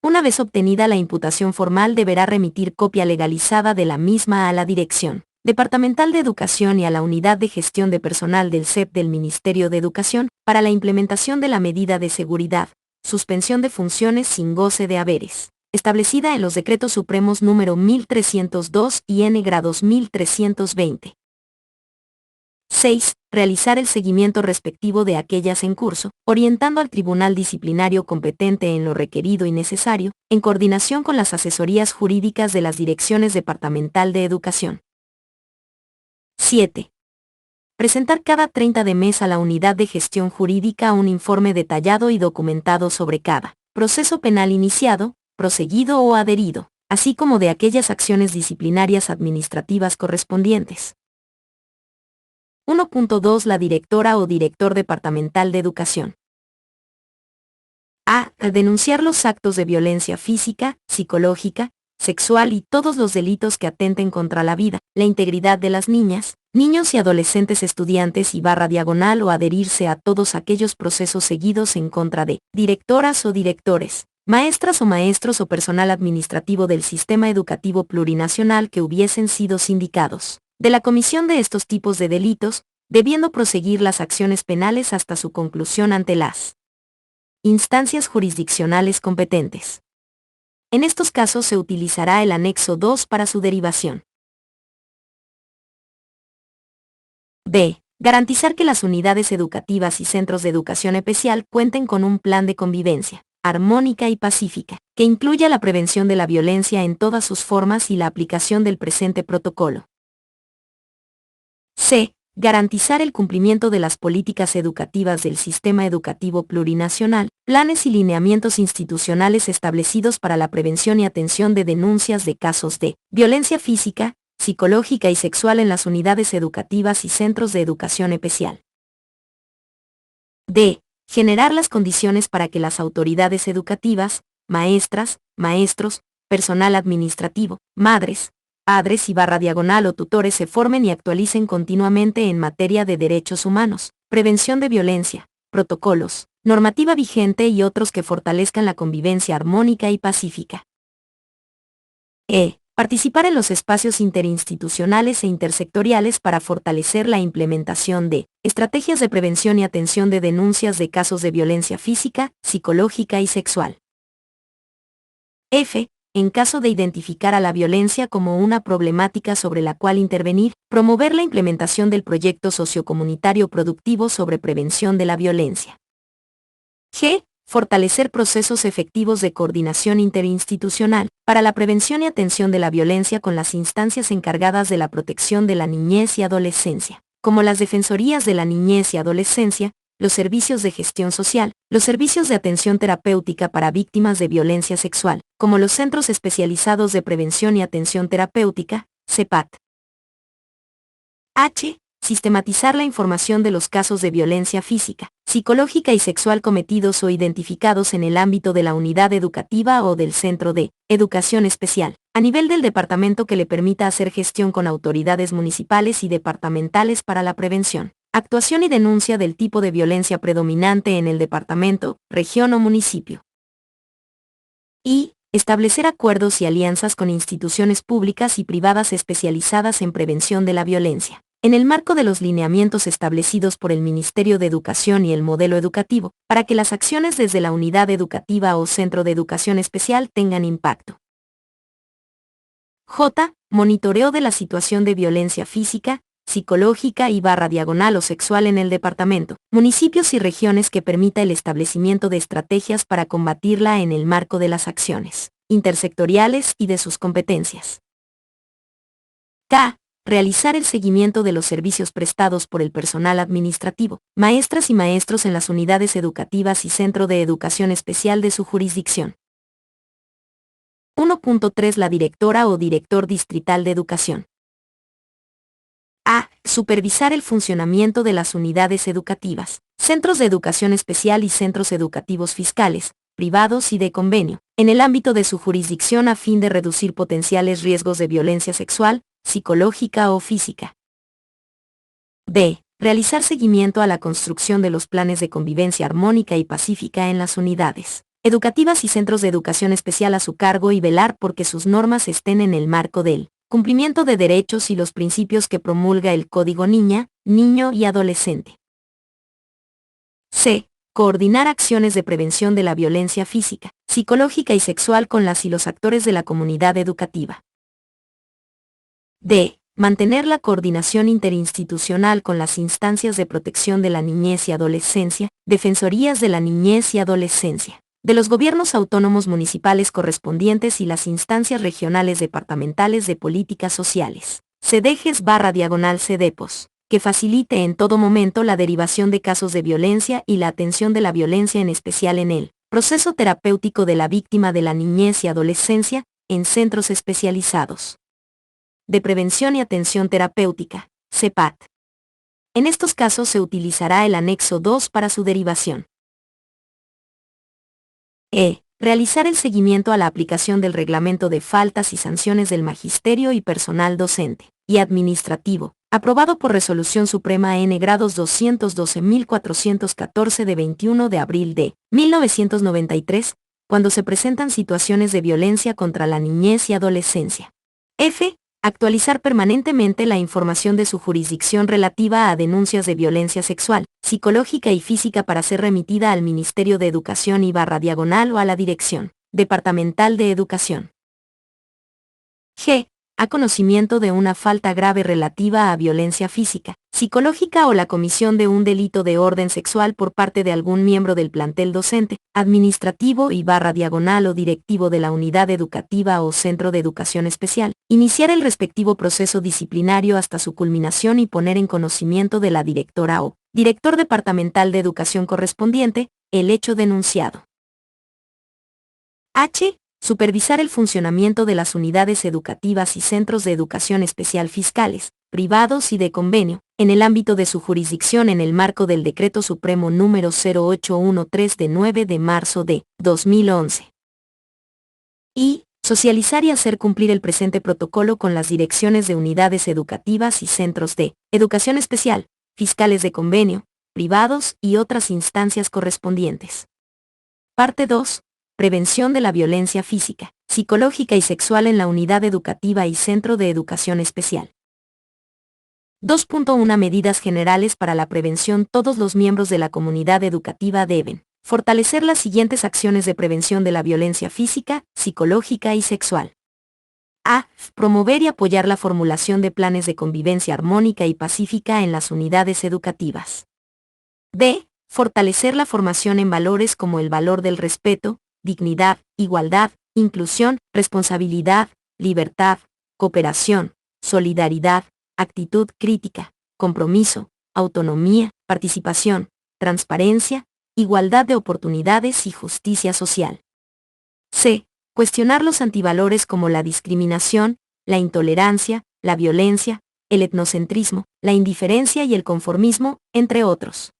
Una vez obtenida la imputación formal deberá remitir copia legalizada de la misma a la Dirección Departamental de Educación y a la Unidad de Gestión de Personal del CEP del Ministerio de Educación para la implementación de la medida de seguridad, suspensión de funciones sin goce de haberes, establecida en los Decretos Supremos número 1302 y N-Gra 2320. 6. Realizar el seguimiento respectivo de aquellas en curso, orientando al Tribunal Disciplinario competente en lo requerido y necesario, en coordinación con las asesorías jurídicas de las Direcciones Departamental de Educación. 7. Presentar cada 30 de mes a la Unidad de Gestión Jurídica un informe detallado y documentado sobre cada proceso penal iniciado, proseguido o adherido, así como de aquellas acciones disciplinarias administrativas correspondientes. 1.2 La directora o director departamental de educación. A. Denunciar los actos de violencia física, psicológica, sexual y todos los delitos que atenten contra la vida, la integridad de las niñas, niños y adolescentes estudiantes y /diagonal o adherirse a todos aquellos procesos seguidos en contra de directoras o directores, maestras o maestros o personal administrativo del sistema educativo plurinacional que hubiesen sido sindicados de la comisión de estos tipos de delitos, debiendo proseguir las acciones penales hasta su conclusión ante las instancias jurisdiccionales competentes. En estos casos se utilizará el anexo 2 para su derivación. B. Garantizar que las unidades educativas y centros de educación especial cuenten con un plan de convivencia armónica y pacífica, que incluya la prevención de la violencia en todas sus formas y la aplicación del presente protocolo. C. Garantizar el cumplimiento de las políticas educativas del sistema educativo plurinacional, planes y lineamientos institucionales establecidos para la prevención y atención de denuncias de casos de violencia física, psicológica y sexual en las unidades educativas y centros de educación especial. D. Generar las condiciones para que las autoridades educativas, maestras, maestros, personal administrativo, madres, padres y /diagonal o tutores se formen y actualicen continuamente en materia de derechos humanos, prevención de violencia, protocolos, normativa vigente y otros que fortalezcan la convivencia armónica y pacífica. E. Participar en los espacios interinstitucionales e intersectoriales para fortalecer la implementación de estrategias de prevención y atención de denuncias de casos de violencia física, psicológica y sexual. F. En caso de identificar a la violencia como una problemática sobre la cual intervenir, promover la implementación del proyecto sociocomunitario productivo sobre prevención de la violencia. G. Fortalecer procesos efectivos de coordinación interinstitucional para la prevención y atención de la violencia con las instancias encargadas de la protección de la niñez y adolescencia, como las defensorías de la niñez y adolescencia, los servicios de gestión social, los servicios de atención terapéutica para víctimas de violencia sexual, como los centros especializados de prevención y atención terapéutica, CEPAT. H. Sistematizar la información de los casos de violencia física, psicológica y sexual cometidos o identificados en el ámbito de la unidad educativa o del centro de educación especial, a nivel del departamento que le permita hacer gestión con autoridades municipales y departamentales para la prevención, actuación y denuncia del tipo de violencia predominante en el departamento, región o municipio. Y establecer acuerdos y alianzas con instituciones públicas y privadas especializadas en prevención de la violencia, en el marco de los lineamientos establecidos por el Ministerio de Educación y el modelo educativo, para que las acciones desde la unidad educativa o centro de educación especial tengan impacto. J. Monitoreo de la situación de violencia física, psicológica y /diagonal o sexual en el departamento, municipios y regiones que permita el establecimiento de estrategias para combatirla en el marco de las acciones intersectoriales y de sus competencias. K. Realizar el seguimiento de los servicios prestados por el personal administrativo, maestras y maestros en las unidades educativas y centro de educación especial de su jurisdicción. 1.3 La directora o director distrital de educación. A. Supervisar el funcionamiento de las unidades educativas, centros de educación especial y centros educativos fiscales, privados y de convenio, en el ámbito de su jurisdicción a fin de reducir potenciales riesgos de violencia sexual, psicológica o física. B. Realizar seguimiento a la construcción de los planes de convivencia armónica y pacífica en las unidades educativas y centros de educación especial a su cargo y velar porque sus normas estén en el marco del cumplimiento de derechos y los principios que promulga el Código Niña, Niño y Adolescente. C. Coordinar acciones de prevención de la violencia física, psicológica y sexual con las y los actores de la comunidad educativa. D. Mantener la coordinación interinstitucional con las instancias de protección de la niñez y adolescencia, defensorías de la niñez y adolescencia, de los gobiernos autónomos municipales correspondientes y las instancias regionales departamentales de políticas sociales, CEDEGES/CEDEPOS, que facilite en todo momento la derivación de casos de violencia y la atención de la violencia en especial en el proceso terapéutico de la víctima de la niñez y adolescencia, en centros especializados de prevención y atención terapéutica, CEPAT. En estos casos se utilizará el anexo 2 para su derivación. E. Realizar el seguimiento a la aplicación del reglamento de faltas y sanciones del magisterio y personal docente y administrativo, aprobado por Resolución Suprema N. Grados 212.414 de 21 de abril de 1993, cuando se presentan situaciones de violencia contra la niñez y adolescencia. F. Actualizar permanentemente la información de su jurisdicción relativa a denuncias de violencia sexual, psicológica y física para ser remitida al Ministerio de Educación y /diagonal o a la Dirección Departamental de Educación. G. A conocimiento de una falta grave relativa a violencia física, psicológica o la comisión de un delito de orden sexual por parte de algún miembro del plantel docente, administrativo y /diagonal o directivo de la unidad educativa o centro de educación especial, iniciar el respectivo proceso disciplinario hasta su culminación y poner en conocimiento de la directora o director departamental de educación correspondiente el hecho denunciado. H. Supervisar el funcionamiento de las unidades educativas y centros de educación especial fiscales, privados y de convenio, en el ámbito de su jurisdicción en el marco del Decreto Supremo número 0813 de 9 de marzo de 2011. Y socializar y hacer cumplir el presente protocolo con las direcciones de unidades educativas y centros de educación especial, fiscales de convenio, privados y otras instancias correspondientes. Parte 2. Prevención de la violencia física, psicológica y sexual en la unidad educativa y centro de educación especial. 2.1 Medidas generales para la prevención. Todos los miembros de la comunidad educativa deben fortalecer las siguientes acciones de prevención de la violencia física, psicológica y sexual. A. Promover y apoyar la formulación de planes de convivencia armónica y pacífica en las unidades educativas. B. Fortalecer la formación en valores como el valor del respeto, dignidad, igualdad, inclusión, responsabilidad, libertad, cooperación, solidaridad, actitud crítica, compromiso, autonomía, participación, transparencia, igualdad de oportunidades y justicia social. C. Cuestionar los antivalores como la discriminación, la intolerancia, la violencia, el etnocentrismo, la indiferencia y el conformismo, entre otros.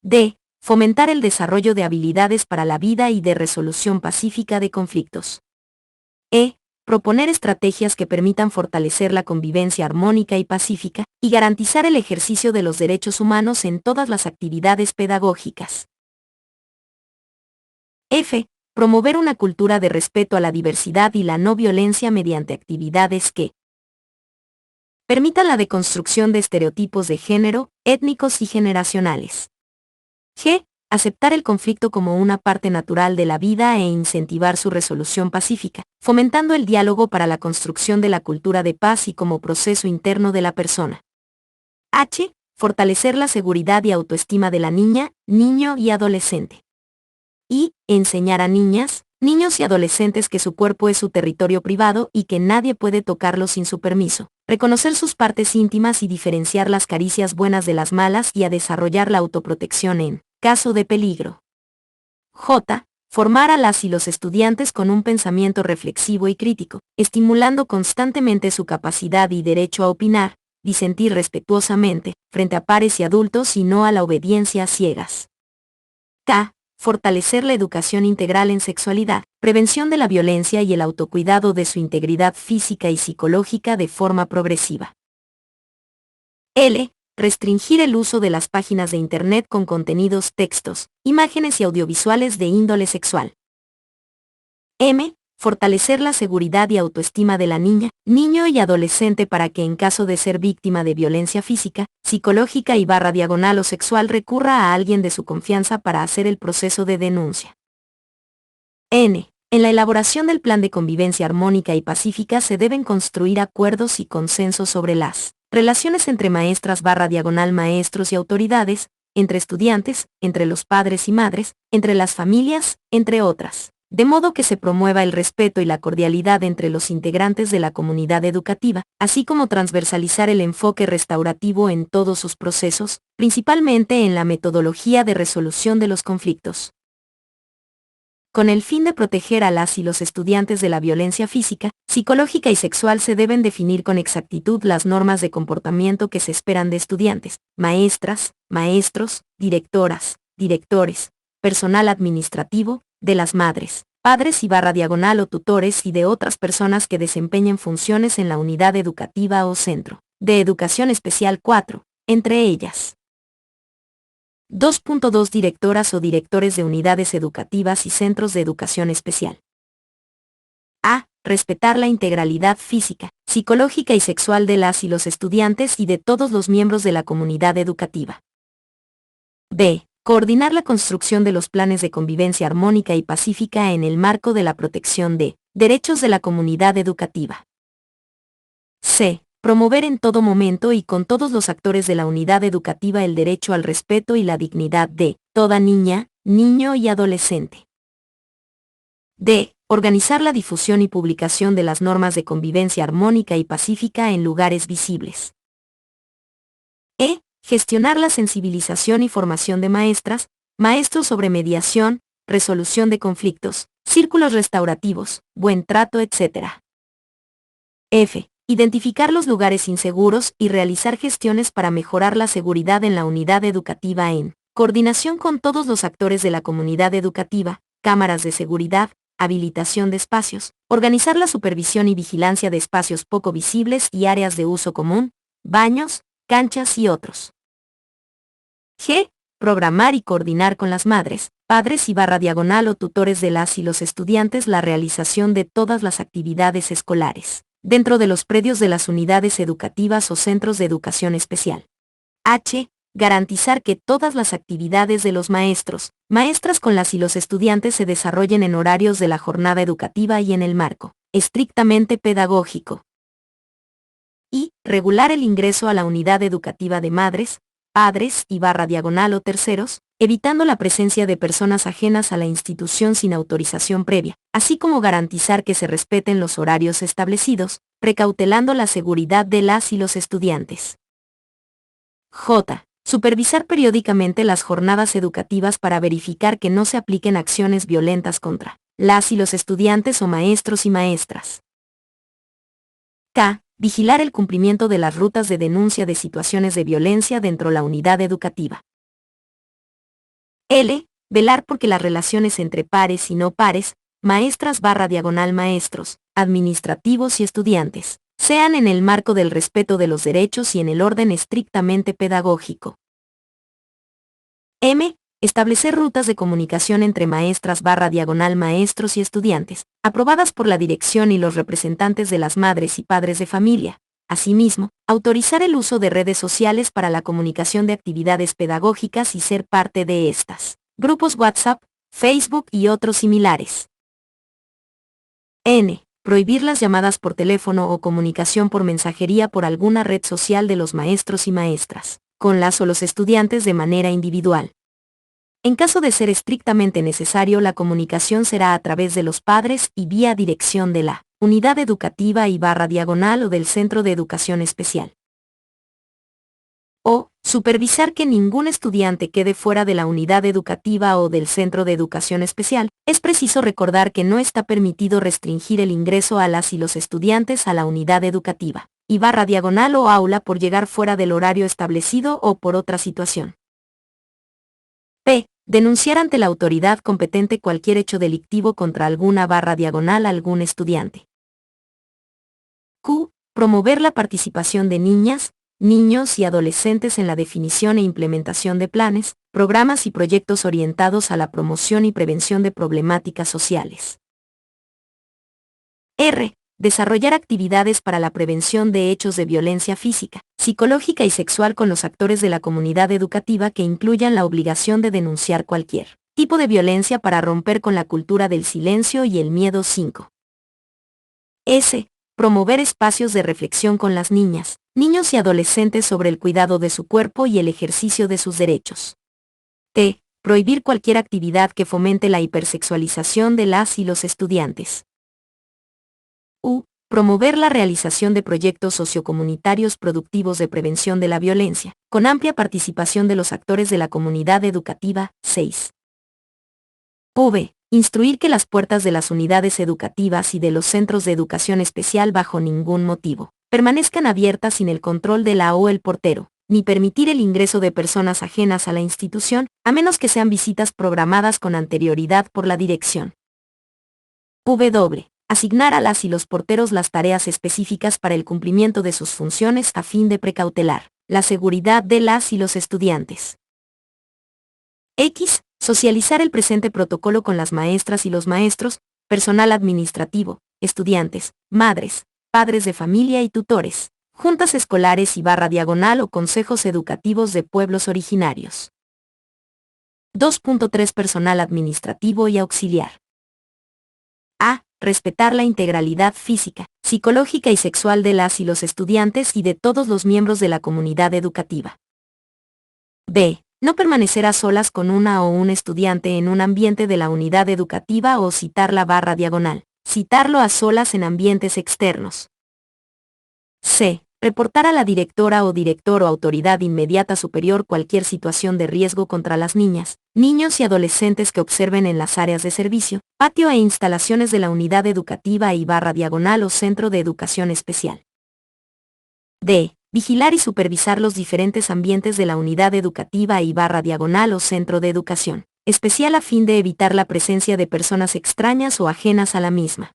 D. Fomentar el desarrollo de habilidades para la vida y de resolución pacífica de conflictos. E. Proponer estrategias que permitan fortalecer la convivencia armónica y pacífica, y garantizar el ejercicio de los derechos humanos en todas las actividades pedagógicas. F. Promover una cultura de respeto a la diversidad y la no violencia mediante actividades que Permita la deconstrucción de estereotipos de género, étnicos y generacionales. G. Aceptar el conflicto como una parte natural de la vida e incentivar su resolución pacífica, fomentando el diálogo para la construcción de la cultura de paz y como proceso interno de la persona. H. Fortalecer la seguridad y autoestima de la niña, niño y adolescente. Y, enseñar a niñas, niños y adolescentes que su cuerpo es su territorio privado y que nadie puede tocarlo sin su permiso, reconocer sus partes íntimas y diferenciar las caricias buenas de las malas y a desarrollar la autoprotección en caso de peligro. J. Formar a las y los estudiantes con un pensamiento reflexivo y crítico, estimulando constantemente su capacidad y derecho a opinar, disentir respetuosamente, frente a pares y adultos y no a la obediencia a ciegas. K. Fortalecer la educación integral en sexualidad, prevención de la violencia y el autocuidado de su integridad física y psicológica de forma progresiva. L. Restringir el uso de las páginas de Internet con contenidos, textos, imágenes y audiovisuales de índole sexual. M. Fortalecer la seguridad y autoestima de la niña, niño y adolescente para que en caso de ser víctima de violencia física, psicológica y /diagonal o sexual recurra a alguien de su confianza para hacer el proceso de denuncia. N. En la elaboración del plan de convivencia armónica y pacífica se deben construir acuerdos y consensos sobre las relaciones entre maestras /diagonal maestros y autoridades, entre estudiantes, entre los padres y madres, entre las familias, entre otras, de modo que se promueva el respeto y la cordialidad entre los integrantes de la comunidad educativa, así como transversalizar el enfoque restaurativo en todos sus procesos, principalmente en la metodología de resolución de los conflictos. Con el fin de proteger a las y los estudiantes de la violencia física, psicológica y sexual se deben definir con exactitud las normas de comportamiento que se esperan de estudiantes, maestras, maestros, directoras, directores, personal administrativo, de las madres, padres y /diagonal o tutores y de otras personas que desempeñen funciones en la unidad educativa o centro de educación especial 4, entre ellas. 2.2 Directoras o directores de unidades educativas y centros de educación especial. A. Respetar la integralidad física, psicológica y sexual de las y los estudiantes y de todos los miembros de la comunidad educativa. B. Coordinar la construcción de los planes de convivencia armónica y pacífica en el marco de la protección de derechos de la comunidad educativa. C. Promover en todo momento y con todos los actores de la unidad educativa el derecho al respeto y la dignidad de toda niña, niño y adolescente. D. Organizar la difusión y publicación de las normas de convivencia armónica y pacífica en lugares visibles. E. Gestionar la sensibilización y formación de maestras, maestros sobre mediación, resolución de conflictos, círculos restaurativos, buen trato, etc. F. Identificar los lugares inseguros y realizar gestiones para mejorar la seguridad en la unidad educativa en coordinación con todos los actores de la comunidad educativa, cámaras de seguridad, habilitación de espacios, organizar la supervisión y vigilancia de espacios poco visibles y áreas de uso común, baños, canchas y otros. G. Programar y coordinar con las madres, padres y /diagonal o tutores de las y los estudiantes la realización de todas las actividades escolares dentro de los predios de las unidades educativas o centros de educación especial. H. Garantizar que todas las actividades de los maestros, maestras con las y los estudiantes se desarrollen en horarios de la jornada educativa y en el marco estrictamente pedagógico. Y regular el ingreso a la unidad educativa de madres, padres y /diagonal o terceros, evitando la presencia de personas ajenas a la institución sin autorización previa, así como garantizar que se respeten los horarios establecidos, precautelando la seguridad de las y los estudiantes. J. Supervisar periódicamente las jornadas educativas para verificar que no se apliquen acciones violentas contra las y los estudiantes o maestros y maestras. K. Vigilar el cumplimiento de las rutas de denuncia de situaciones de violencia dentro de la unidad educativa. L. Velar porque las relaciones entre pares y no pares, maestras /diagonal maestros, administrativos y estudiantes, sean en el marco del respeto de los derechos y en el orden estrictamente pedagógico. M. Establecer rutas de comunicación entre maestras /diagonal maestros y estudiantes, aprobadas por la dirección y los representantes de las madres y padres de familia, Asimismo, autorizar el uso de redes sociales para la comunicación de actividades pedagógicas y ser parte de estas. Grupos WhatsApp, Facebook y otros similares. N. Prohibir las llamadas por teléfono o comunicación por mensajería por alguna red social de los maestros y maestras, con las o los estudiantes de manera individual. En caso de ser estrictamente necesario, la comunicación será a través de los padres y vía dirección de la unidad educativa y /diagonal o del centro de educación especial. O, supervisar que ningún estudiante quede fuera de la unidad educativa o del centro de educación especial. Es preciso recordar que no está permitido restringir el ingreso a las y los estudiantes a la unidad educativa y /diagonal o aula por llegar fuera del horario establecido o por otra situación. P. Denunciar ante la autoridad competente cualquier hecho delictivo contra alguna /diagonal algún estudiante. Q. Promover la participación de niñas, niños y adolescentes en la definición e implementación de planes, programas y proyectos orientados a la promoción y prevención de problemáticas sociales. R. Desarrollar actividades para la prevención de hechos de violencia física, psicológica y sexual con los actores de la comunidad educativa que incluyan la obligación de denunciar cualquier tipo de violencia para romper con la cultura del silencio y el miedo. 5. S. Promover espacios de reflexión con las niñas, niños y adolescentes sobre el cuidado de su cuerpo y el ejercicio de sus derechos. T. Prohibir cualquier actividad que fomente la hipersexualización de las y los estudiantes. U. Promover la realización de proyectos sociocomunitarios productivos de prevención de la violencia, con amplia participación de los actores de la comunidad educativa. 6. V. Instruir que las puertas de las unidades educativas y de los centros de educación especial bajo ningún motivo permanezcan abiertas sin el control de la o el portero, ni permitir el ingreso de personas ajenas a la institución, a menos que sean visitas programadas con anterioridad por la dirección. W. Asignar a las y los porteros las tareas específicas para el cumplimiento de sus funciones a fin de precautelar la seguridad de las y los estudiantes. X. Socializar el presente protocolo con las maestras y los maestros, personal administrativo, estudiantes, madres, padres de familia y tutores, juntas escolares y /diagonal o consejos educativos de pueblos originarios. 2.3 Personal administrativo y auxiliar. A. Respetar la integralidad física, psicológica y sexual de las y los estudiantes y de todos los miembros de la comunidad educativa. B. No permanecer a solas con una o un estudiante en un ambiente de la unidad educativa o citar la /diagonal. Citarlo a solas en ambientes externos. C. Reportar a la directora o director o autoridad inmediata superior cualquier situación de riesgo contra las niñas, niños y adolescentes que observen en las áreas de servicio, patio e instalaciones de la unidad educativa y /diagonal o centro de educación especial. D. Vigilar y supervisar los diferentes ambientes de la unidad educativa y /diagonal o centro de educación especial a fin de evitar la presencia de personas extrañas o ajenas a la misma.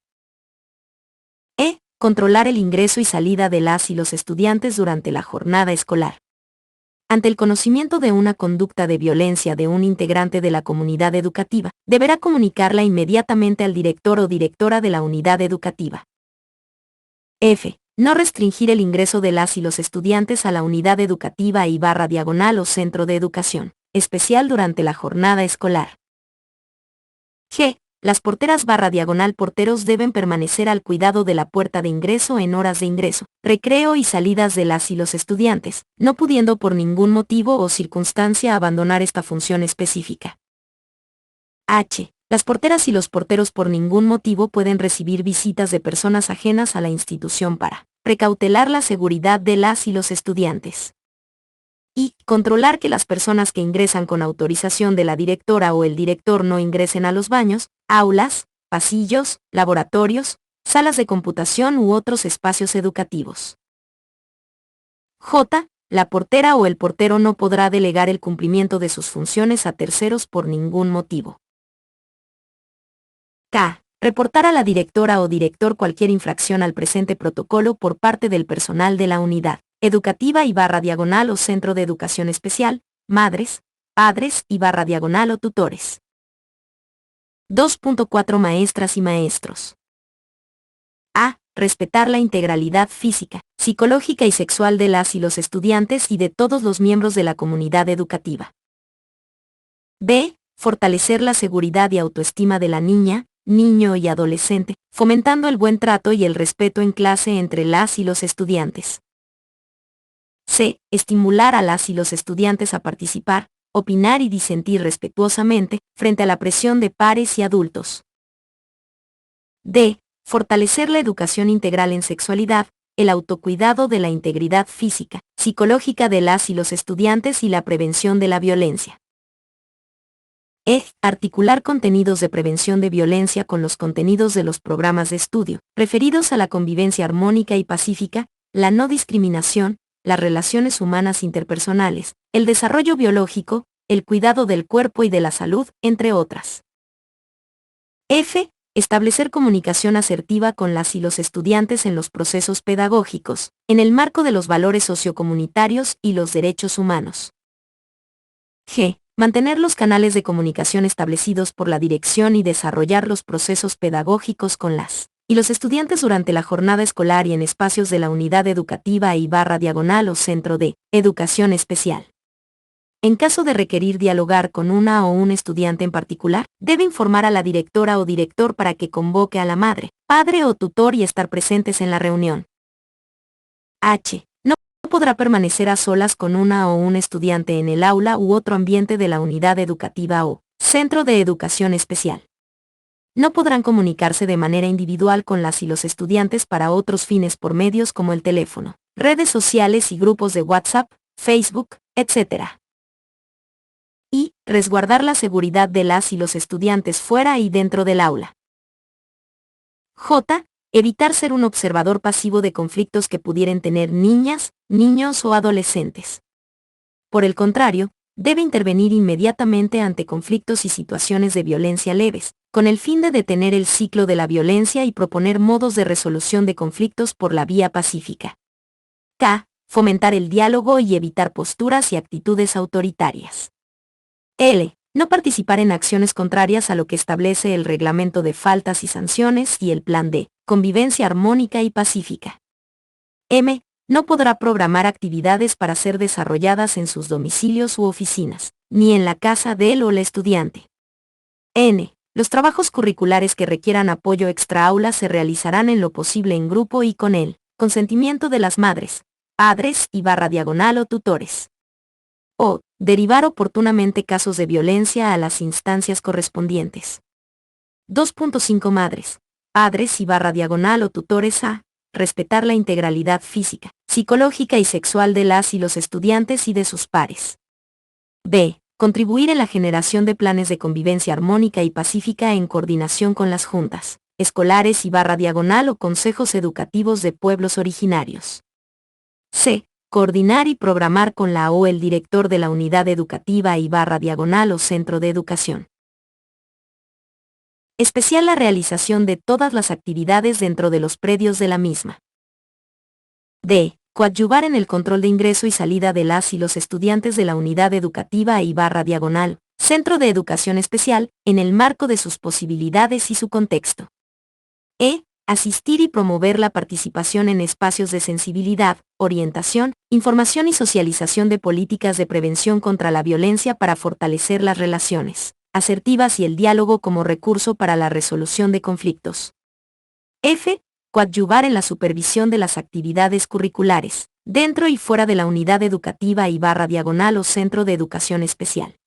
E. Controlar el ingreso y salida de las y los estudiantes durante la jornada escolar. Ante el conocimiento de una conducta de violencia de un integrante de la comunidad educativa, deberá comunicarla inmediatamente al director o directora de la unidad educativa. F. No restringir el ingreso de las y los estudiantes a la unidad educativa y /diagonal o centro de educación especial durante la jornada escolar. G. Las porteras /diagonal porteros deben permanecer al cuidado de la puerta de ingreso en horas de ingreso, recreo y salidas de las y los estudiantes, no pudiendo por ningún motivo o circunstancia abandonar esta función específica. H. Las porteras y los porteros por ningún motivo pueden recibir visitas de personas ajenas a la institución para precautelar la seguridad de las y los estudiantes. Y controlar que las personas que ingresan con autorización de la directora o el director no ingresen a los baños, aulas, pasillos, laboratorios, salas de computación u otros espacios educativos. J. La portera o el portero no podrá delegar el cumplimiento de sus funciones a terceros por ningún motivo. K. Reportar a la directora o director cualquier infracción al presente protocolo por parte del personal de la unidad educativa y /diagonal o centro de educación especial, madres, padres y /diagonal o tutores. 2.4 Maestras y maestros. A. respetar la integralidad física, psicológica y sexual de las y los estudiantes y de todos los miembros de la comunidad educativa. B. Fortalecer la seguridad y autoestima de la niña, niño y adolescente, fomentando el buen trato y el respeto en clase entre las y los estudiantes. C. Estimular a las y los estudiantes a participar, opinar y disentir respetuosamente frente a la presión de pares y adultos. D. Fortalecer la educación integral en sexualidad, el autocuidado de la integridad física, psicológica de las y los estudiantes y la prevención de la violencia. E. Articular contenidos de prevención de violencia con los contenidos de los programas de estudio, referidos a la convivencia armónica y pacífica, la no discriminación, las relaciones humanas interpersonales, el desarrollo biológico, el cuidado del cuerpo y de la salud, entre otras. F. Establecer comunicación asertiva con las y los estudiantes en los procesos pedagógicos, en el marco de los valores sociocomunitarios y los derechos humanos. G. Mantener los canales de comunicación establecidos por la dirección y desarrollar los procesos pedagógicos con las y los estudiantes durante la jornada escolar y en espacios de la unidad educativa /diagonal o centro de educación especial. En caso de requerir dialogar con una o un estudiante en particular, debe informar a la directora o director para que convoque a la madre, padre o tutor y estar presentes en la reunión. H. No podrá permanecer a solas con una o un estudiante en el aula u otro ambiente de la unidad educativa o centro de educación especial. No podrán comunicarse de manera individual con las y los estudiantes para otros fines por medios como el teléfono, redes sociales y grupos de WhatsApp, Facebook, etc. Y resguardar la seguridad de las y los estudiantes fuera y dentro del aula. J. Evitar ser un observador pasivo de conflictos que pudieran tener niñas, niños o adolescentes. Por el contrario, debe intervenir inmediatamente ante conflictos y situaciones de violencia leves, con el fin de detener el ciclo de la violencia y proponer modos de resolución de conflictos por la vía pacífica. K. Fomentar el diálogo y evitar posturas y actitudes autoritarias. L. No participar en acciones contrarias a lo que establece el reglamento de faltas y sanciones y el plan de convivencia armónica y pacífica. M. No podrá programar actividades para ser desarrolladas en sus domicilios u oficinas, ni en la casa del o la estudiante. N. Los trabajos curriculares que requieran apoyo extraaula se realizarán en lo posible en grupo y con el consentimiento de las madres, padres y /diagonal o tutores. O. Derivar oportunamente casos de violencia a las instancias correspondientes. 2.5 Madres, padres y /diagonal o tutores a. Respetar la integralidad física, psicológica y sexual de las y los estudiantes y de sus pares. B. Contribuir en la generación de planes de convivencia armónica y pacífica en coordinación con las juntas escolares y /diagonal o consejos educativos de pueblos originarios. C. Coordinar y programar con la o el director de la unidad educativa y /diagonal o centro de educación. Especial la realización de todas las actividades dentro de los predios de la misma. D. Coadyuvar en el control de ingreso y salida de las y los estudiantes de la unidad educativa y /diagonal, centro de educación especial, en el marco de sus posibilidades y su contexto. E. Asistir y promover la participación en espacios de sensibilidad, orientación, información y socialización de políticas de prevención contra la violencia para fortalecer las relaciones asertivas y el diálogo como recurso para la resolución de conflictos. F. Coadyuvar en la supervisión de las actividades curriculares, dentro y fuera de la unidad educativa y /diagonal o centro de educación especial.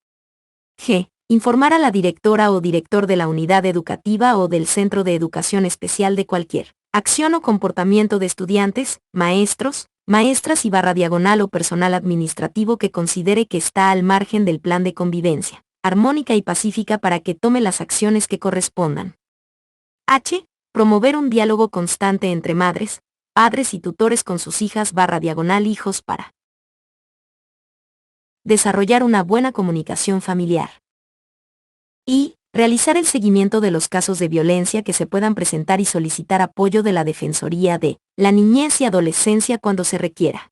G. Informar a la directora o director de la unidad educativa o del centro de educación especial de cualquier acción o comportamiento de estudiantes, maestros, maestras y /diagonal o personal administrativo que considere que está al margen del plan de convivencia armónica y pacífica para que tome las acciones que correspondan. H. Promover un diálogo constante entre madres, padres y tutores con sus hijas /diagonal hijos para desarrollar una buena comunicación familiar. Y realizar el seguimiento de los casos de violencia que se puedan presentar y solicitar apoyo de la Defensoría de la Niñez y Adolescencia cuando se requiera.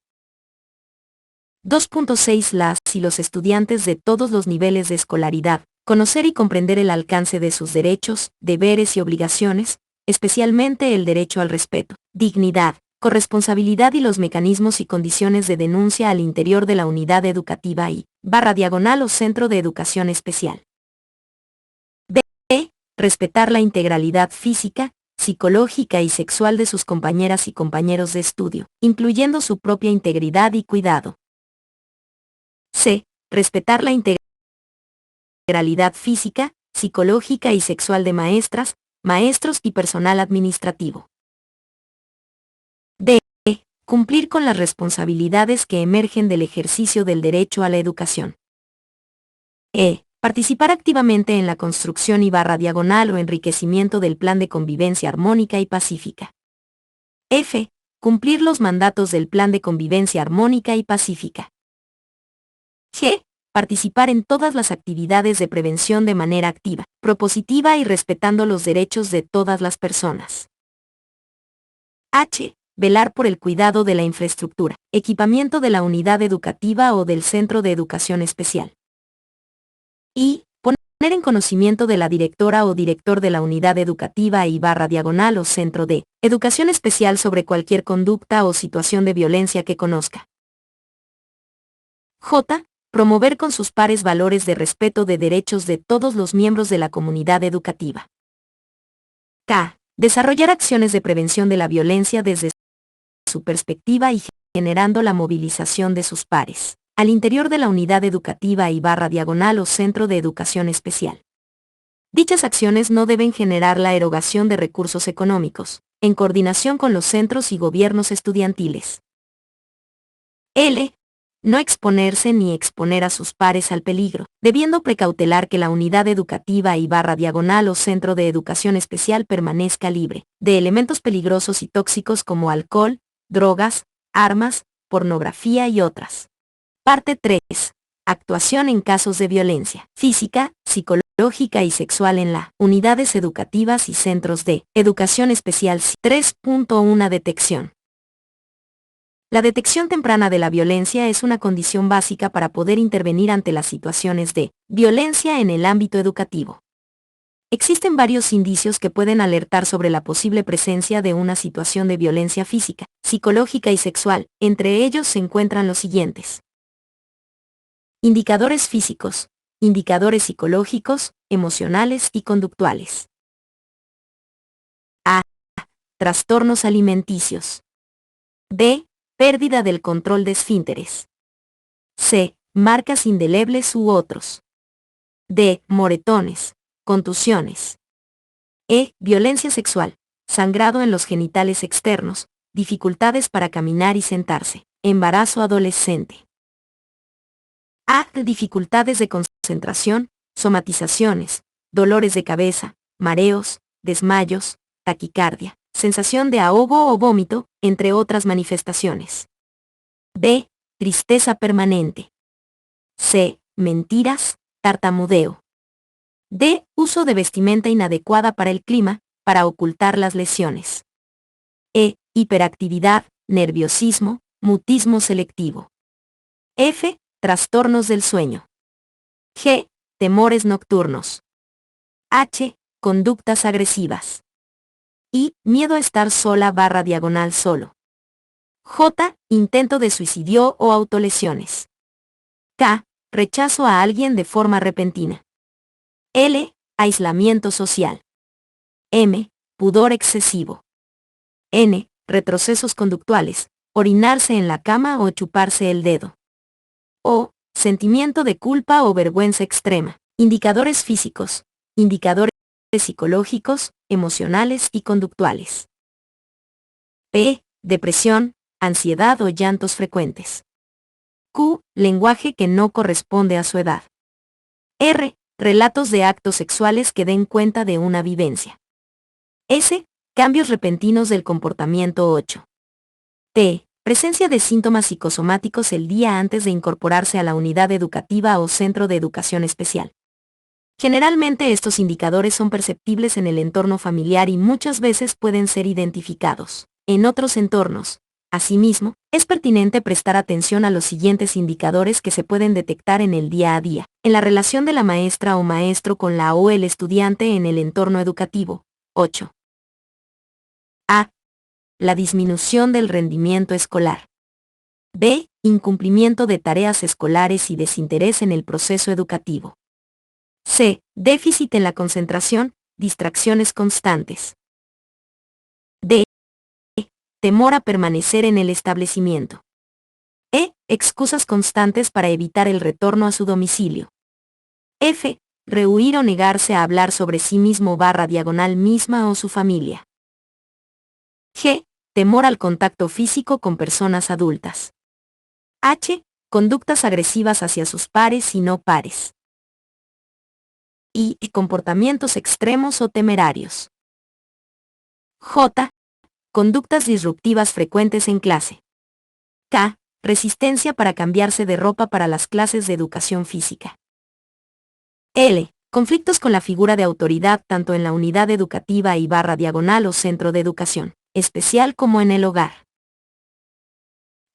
2.6 Las y los estudiantes de todos los niveles de escolaridad, conocer y comprender el alcance de sus derechos, deberes y obligaciones, especialmente el derecho al respeto, dignidad, corresponsabilidad y los mecanismos y condiciones de denuncia al interior de la unidad educativa y /diagonal o centro de educación especial. B. Respetar la integralidad física, psicológica y sexual de sus compañeras y compañeros de estudio, incluyendo su propia integridad y cuidado. C. Respetar la integralidad física, psicológica y sexual de maestras, maestros y personal administrativo. D. Cumplir con las responsabilidades que emergen del ejercicio del derecho a la educación. E. Participar activamente en la construcción y /diagonal o enriquecimiento del plan de convivencia armónica y pacífica. F. Cumplir los mandatos del plan de convivencia armónica y pacífica. G. Participar en todas las actividades de prevención de manera activa, propositiva y respetando los derechos de todas las personas. H. Velar por el cuidado de la infraestructura, equipamiento de la unidad educativa o del centro de educación especial. Y, poner en conocimiento de la directora o director de la unidad educativa y /diagonal o centro de educación especial sobre cualquier conducta o situación de violencia que conozca. J. Promover con sus pares valores de respeto de derechos de todos los miembros de la comunidad educativa. K. Desarrollar acciones de prevención de la violencia desde su perspectiva y generando la movilización de sus pares al interior de la unidad educativa y /diagonal o centro de educación especial. Dichas acciones no deben generar la erogación de recursos económicos, en coordinación con los centros y gobiernos estudiantiles. L. No exponerse ni exponer a sus pares al peligro, debiendo precautelar que la unidad educativa y /diagonal o centro de educación especial permanezca libre de elementos peligrosos y tóxicos como alcohol, drogas, armas, pornografía y otras. Parte 3. Actuación en casos de violencia física, psicológica y sexual en las unidades educativas y centros de educación especial. 3.1 Detección. La detección temprana de la violencia es una condición básica para poder intervenir ante las situaciones de violencia en el ámbito educativo. Existen varios indicios que pueden alertar sobre la posible presencia de una situación de violencia física, psicológica y sexual. Entre ellos se encuentran los siguientes. Indicadores físicos, indicadores psicológicos, emocionales y conductuales. A. Trastornos alimenticios. B. Pérdida del control de esfínteres. C. Marcas indelebles u otros. D. Moretones, contusiones. E. Violencia sexual, sangrado en los genitales externos, dificultades para caminar y sentarse, embarazo adolescente. A. Dificultades de concentración, somatizaciones, dolores de cabeza, mareos, desmayos, taquicardia, sensación de ahogo o vómito, entre otras manifestaciones. B. Tristeza permanente. C. Mentiras, tartamudeo. D. Uso de vestimenta inadecuada para el clima, para ocultar las lesiones. E. Hiperactividad, nerviosismo, mutismo selectivo. F. Trastornos del sueño. G. Temores nocturnos. H. Conductas agresivas. I. Miedo a estar sola /diagonal solo. J. Intento de suicidio o autolesiones. K. Rechazo a alguien de forma repentina. L. Aislamiento social. M. Pudor excesivo. N. Retrocesos conductuales, orinarse en la cama o chuparse el dedo. O. Sentimiento de culpa o vergüenza extrema. Indicadores físicos, indicadores psicológicos, emocionales y conductuales. P. Depresión, ansiedad o llantos frecuentes. Q. Lenguaje que no corresponde a su edad. R. Relatos de actos sexuales que den cuenta de una vivencia. S. Cambios repentinos del comportamiento. 8. T. Presencia de síntomas psicosomáticos el día antes de incorporarse a la unidad educativa o centro de educación especial. Generalmente estos indicadores son perceptibles en el entorno familiar y muchas veces pueden ser identificados en otros entornos. Asimismo, es pertinente prestar atención a los siguientes indicadores que se pueden detectar en el día a día, en la relación de la maestra o maestro con la o el estudiante en el entorno educativo. 8. A. La disminución del rendimiento escolar. B. Incumplimiento de tareas escolares y desinterés en el proceso educativo. C. Déficit en la concentración, distracciones constantes. D. Temor a permanecer en el establecimiento. E. Excusas constantes para evitar el retorno a su domicilio. F. Rehuir o negarse a hablar sobre sí mismo / misma o su familia. G. Temor al contacto físico con personas adultas. H. Conductas agresivas hacia sus pares y no pares. I. Comportamientos extremos o temerarios. J. Conductas disruptivas frecuentes en clase. K. Resistencia para cambiarse de ropa para las clases de educación física. L. Conflictos con la figura de autoridad tanto en la unidad educativa y / o centro de educación especial como en el hogar.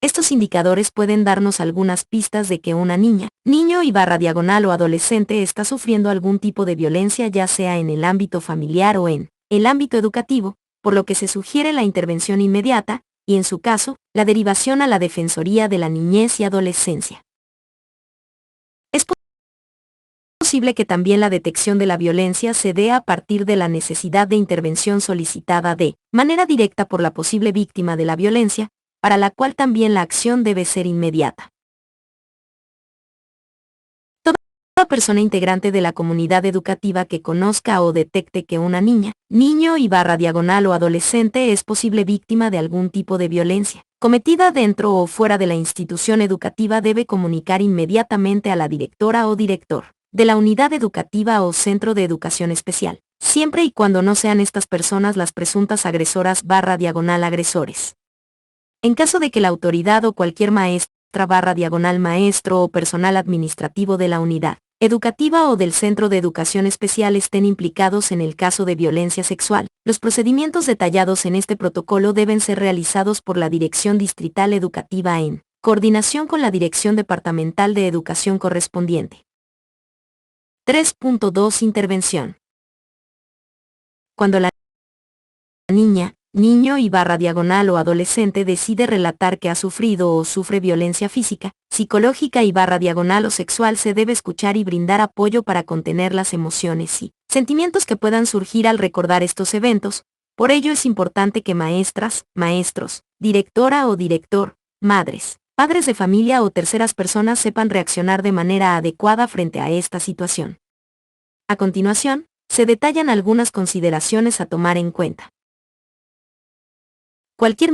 Estos indicadores pueden darnos algunas pistas de que una niña, niño y / o adolescente está sufriendo algún tipo de violencia, ya sea en el ámbito familiar o en el ámbito educativo, por lo que se sugiere la intervención inmediata, y en su caso, la derivación a la Defensoría de la Niñez y Adolescencia. Es posible que también la detección de la violencia se dé a partir de la necesidad de intervención solicitada de manera directa por la posible víctima de la violencia, para la cual también la acción debe ser inmediata. Toda persona integrante de la comunidad educativa que conozca o detecte que una niña, niño y / o adolescente es posible víctima de algún tipo de violencia cometida dentro o fuera de la institución educativa debe comunicar inmediatamente a la directora o director de la unidad educativa o centro de educación especial, siempre y cuando no sean estas personas las presuntas agresoras / agresores. En caso de que la autoridad o cualquier maestra / maestro o personal administrativo de la unidad educativa o del centro de educación especial estén implicados en el caso de violencia sexual, los procedimientos detallados en este protocolo deben ser realizados por la Dirección Distrital Educativa en coordinación con la Dirección Departamental de Educación correspondiente. 3.2 Intervención. Cuando la niña, niño y / o adolescente decide relatar que ha sufrido o sufre violencia física, psicológica y / o sexual, se debe escuchar y brindar apoyo para contener las emociones y sentimientos que puedan surgir al recordar estos eventos. Por ello es importante que maestras, maestros, directora o director, madres, padres de familia o terceras personas sepan reaccionar de manera adecuada frente a esta situación. A continuación, se detallan algunas consideraciones a tomar en cuenta. Cualquier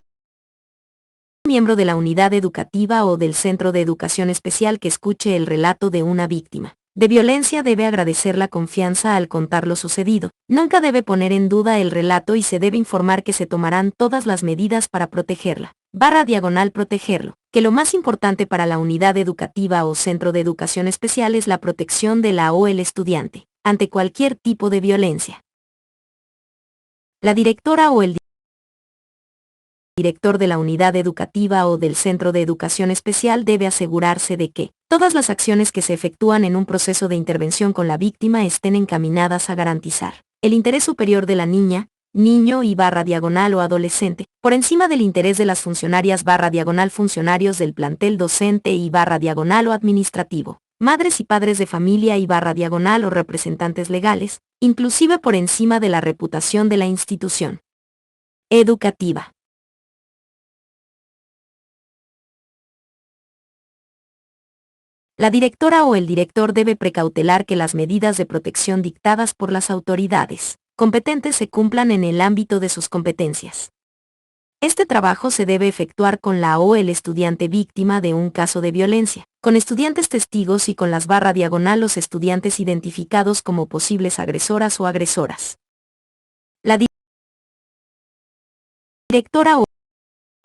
miembro de la unidad educativa o del centro de educación especial que escuche el relato de una víctima de violencia debe agradecer la confianza al contar lo sucedido. Nunca debe poner en duda el relato y se debe informar que se tomarán todas las medidas para protegerla / protegerlo, que lo más importante para la unidad educativa o centro de educación especial es la protección de la o el estudiante ante cualquier tipo de violencia. La directora o el director de la unidad educativa o del centro de educación especial debe asegurarse de que todas las acciones que se efectúan en un proceso de intervención con la víctima estén encaminadas a garantizar el interés superior de la niña, niño y / o adolescente, por encima del interés de las funcionarias / funcionarios del plantel docente y / o administrativo, madres y padres de familia y / o representantes legales, inclusive por encima de la reputación de la institución educativa. La directora o el director debe precautelar que las medidas de protección dictadas por las autoridades competentes se cumplan en el ámbito de sus competencias. Este trabajo se debe efectuar con la o el estudiante víctima de un caso de violencia, con estudiantes testigos y con las / los estudiantes identificados como posibles agresoras o agresoras. La directora o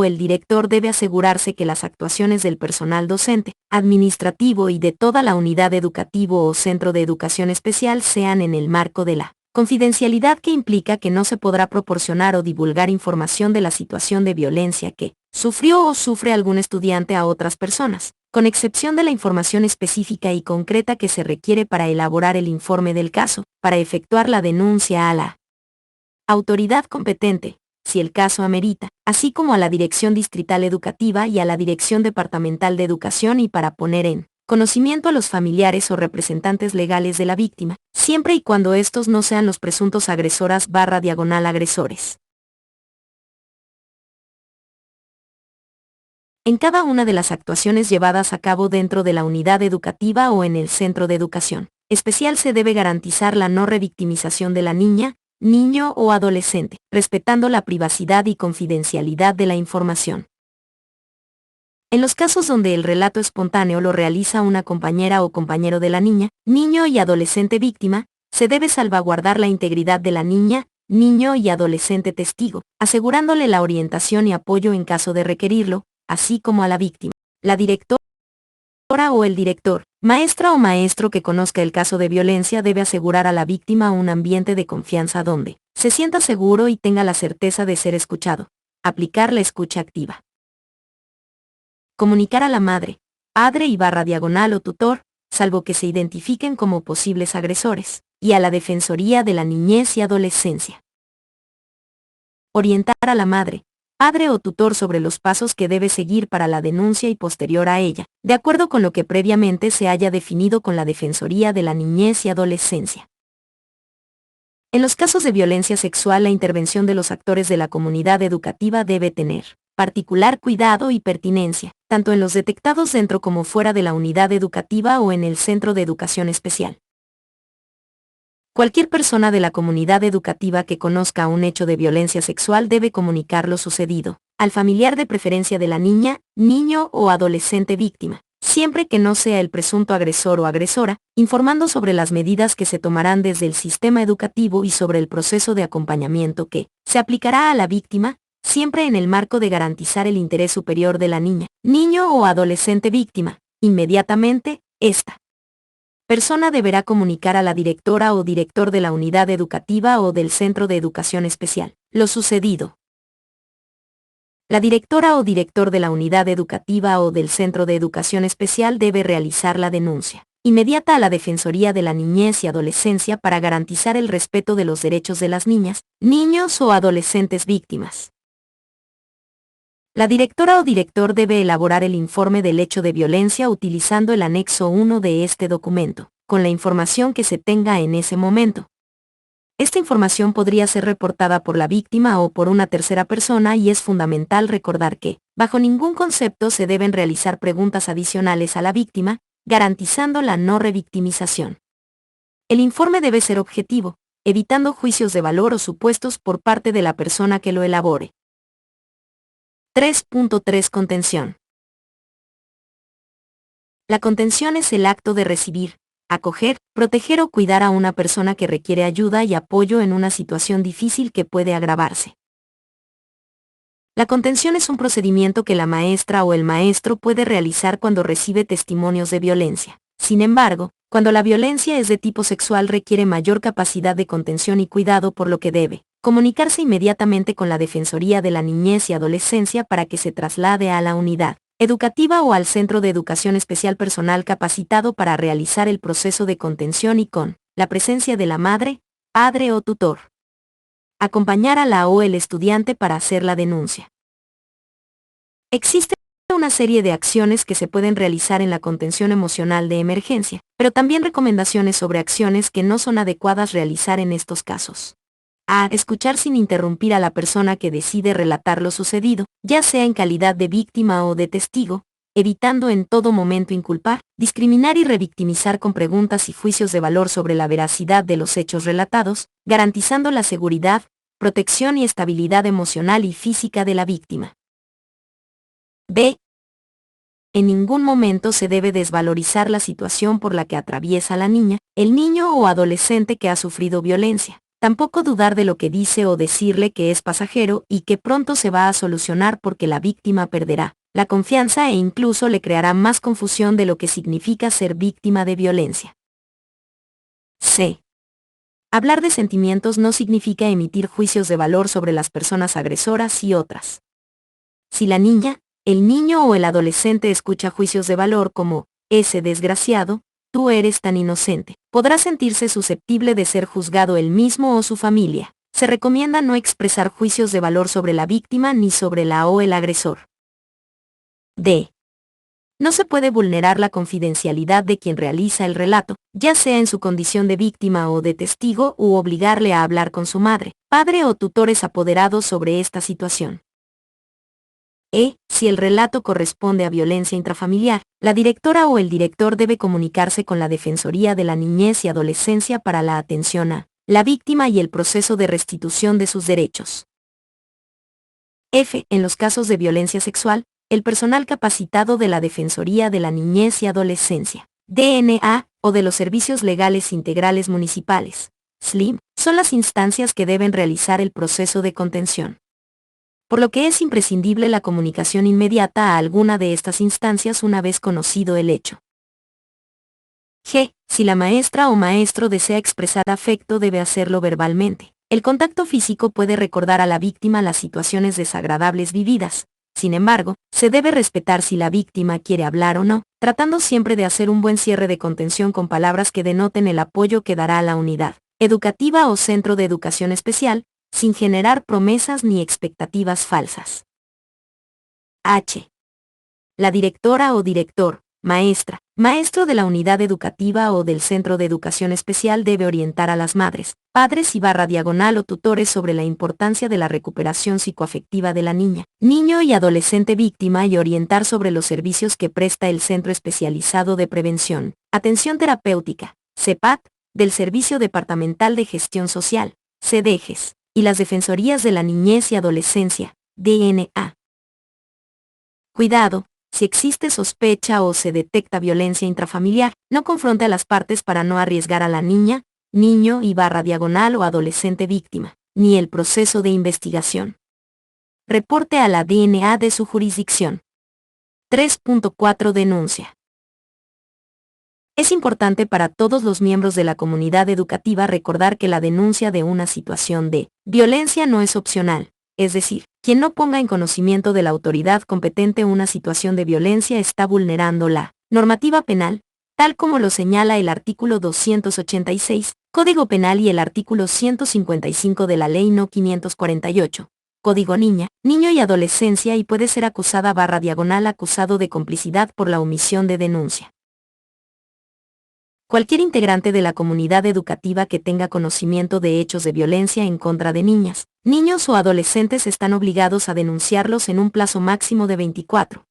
el director debe asegurarse que las actuaciones del personal docente, administrativo y de toda la unidad educativo o centro de educación especial sean en el marco de la confidencialidad, que implica que no se podrá proporcionar o divulgar información de la situación de violencia que sufrió o sufre algún estudiante a otras personas, con excepción de la información específica y concreta que se requiere para elaborar el informe del caso, para efectuar la denuncia a la autoridad competente, si el caso amerita, así como a la Dirección Distrital Educativa y a la Dirección Departamental de Educación y para poner en conocimiento a los familiares o representantes legales de la víctima, siempre y cuando estos no sean los presuntos agresores. En cada una de las actuaciones llevadas a cabo dentro de la unidad educativa o en el centro de educación especial se debe garantizar la no revictimización de la niña, niño o adolescente, respetando la privacidad y confidencialidad de la información. En los casos donde el relato espontáneo lo realiza una compañera o compañero de la niña, niño y adolescente víctima, se debe salvaguardar la integridad de la niña, niño y adolescente testigo, asegurándole la orientación y apoyo en caso de requerirlo, así como a la víctima. La directora o el director, maestra o maestro que conozca el caso de violencia debe asegurar a la víctima un ambiente de confianza donde se sienta seguro y tenga la certeza de ser escuchado. Aplicar la escucha activa. Comunicar a la madre, padre y /diagonal o tutor, salvo que se identifiquen como posibles agresores, y a la Defensoría de la Niñez y Adolescencia. Orientar a la madre, padre o tutor sobre los pasos que debe seguir para la denuncia y posterior a ella, de acuerdo con lo que previamente se haya definido con la Defensoría de la Niñez y Adolescencia. En los casos de violencia sexual, la intervención de los actores de la comunidad educativa debe tener particular cuidado y pertinencia, tanto en los detectados dentro como fuera de la unidad educativa o en el centro de educación especial. Cualquier persona de la comunidad educativa que conozca un hecho de violencia sexual debe comunicar lo sucedido al familiar de preferencia de la niña, niño o adolescente víctima, siempre que no sea el presunto agresor o agresora, informando sobre las medidas que se tomarán desde el sistema educativo y sobre el proceso de acompañamiento que se aplicará a la víctima, siempre en el marco de garantizar el interés superior de la niña, niño o adolescente víctima. Inmediatamente, esta persona deberá comunicar a la directora o director de la unidad educativa o del centro de educación especial lo sucedido. La directora o director de la unidad educativa o del centro de educación especial debe realizar la denuncia inmediata a la Defensoría de la Niñez y Adolescencia para garantizar el respeto de los derechos de las niñas, niños o adolescentes víctimas. La directora o director debe elaborar el informe del hecho de violencia utilizando el anexo 1 de este documento, con la información que se tenga en ese momento. Esta información podría ser reportada por la víctima o por una tercera persona y es fundamental recordar que, bajo ningún concepto se deben realizar preguntas adicionales a la víctima, garantizando la no revictimización. El informe debe ser objetivo, evitando juicios de valor o supuestos por parte de la persona que lo elabore. 3.3 Contención. La contención es el acto de recibir, acoger, proteger o cuidar a una persona que requiere ayuda y apoyo en una situación difícil que puede agravarse. La contención es un procedimiento que la maestra o el maestro puede realizar cuando recibe testimonios de violencia. Sin embargo, cuando la violencia es de tipo sexual requiere mayor capacidad de contención y cuidado, por lo que debe comunicarse inmediatamente con la Defensoría de la Niñez y Adolescencia para que se traslade a la unidad educativa o al centro de educación especial personal capacitado para realizar el proceso de contención y con la presencia de la madre, padre o tutor. Acompañar a la o el estudiante para hacer la denuncia. Existe una serie de acciones que se pueden realizar en la contención emocional de emergencia, pero también recomendaciones sobre acciones que no son adecuadas realizar en estos casos. A. Escuchar sin interrumpir a la persona que decide relatar lo sucedido, ya sea en calidad de víctima o de testigo, evitando en todo momento inculpar, discriminar y revictimizar con preguntas y juicios de valor sobre la veracidad de los hechos relatados, garantizando la seguridad, protección y estabilidad emocional y física de la víctima. B. En ningún momento se debe desvalorizar la situación por la que atraviesa la niña, el niño o adolescente que ha sufrido violencia. Tampoco dudar de lo que dice o decirle que es pasajero y que pronto se va a solucionar, porque la víctima perderá la confianza e incluso le creará más confusión de lo que significa ser víctima de violencia. C. Hablar de sentimientos no significa emitir juicios de valor sobre las personas agresoras y otras. Si la niña, el niño o el adolescente escucha juicios de valor como, ese desgraciado, tú eres tan inocente, podrá sentirse susceptible de ser juzgado él mismo o su familia. se recomienda no expresar juicios de valor sobre la víctima ni sobre la o el agresor. D. No se puede vulnerar la confidencialidad de quien realiza el relato, ya sea en su condición de víctima o de testigo, u obligarle a hablar con su madre, padre o tutores apoderados sobre esta situación. Si el relato corresponde a violencia intrafamiliar, la directora o el director debe comunicarse con la Defensoría de la Niñez y Adolescencia para la atención a la víctima y el proceso de restitución de sus derechos. En los casos de violencia sexual, el personal capacitado de la Defensoría de la Niñez y Adolescencia, DNA, o de los Servicios Legales Integrales Municipales, SLIM, son las instancias que deben realizar el proceso de contención. Por lo que es imprescindible la comunicación inmediata a alguna de estas instancias una vez conocido el hecho. Si la maestra o maestro desea expresar afecto, debe hacerlo verbalmente. El contacto físico puede recordar a la víctima las situaciones desagradables vividas. Sin embargo, se debe respetar si la víctima quiere hablar o no, tratando siempre de hacer un buen cierre de contención con palabras que denoten el apoyo que dará a la unidad educativa o centro de educación especial, sin generar promesas ni expectativas falsas. La directora o director, maestra, maestro de la unidad educativa o del centro de educación especial debe orientar a las madres, padres y /diagonal o tutores sobre la importancia de la recuperación psicoafectiva de la niña, niño y adolescente víctima y orientar sobre los servicios que presta el Centro Especializado de Prevención, Atención Terapéutica, CEPAT, del Servicio Departamental de Gestión Social, CDGES, y las Defensorías de la Niñez y Adolescencia, DNA. Cuidado. Si existe sospecha o se detecta violencia intrafamiliar, no confronte a las partes para no arriesgar a la niña, niño y /diagonal o adolescente víctima, ni el proceso de investigación. Reporte a la DNA de su jurisdicción. 3.4 Denuncia. Es importante para todos los miembros de la comunidad educativa recordar que la denuncia de una situación de violencia no es opcional. Es decir, quien no ponga en conocimiento de la autoridad competente una situación de violencia está vulnerando la normativa penal, tal como lo señala el artículo 286, Código Penal y el artículo 155 de la Ley No. 548, Código Niña, Niño y Adolescencia, y puede ser acusada /diagonal acusado de complicidad por la omisión de denuncia. Cualquier integrante de la comunidad educativa que tenga conocimiento de hechos de violencia en contra de niñas, niños o adolescentes están obligados a denunciarlos en un plazo máximo de 24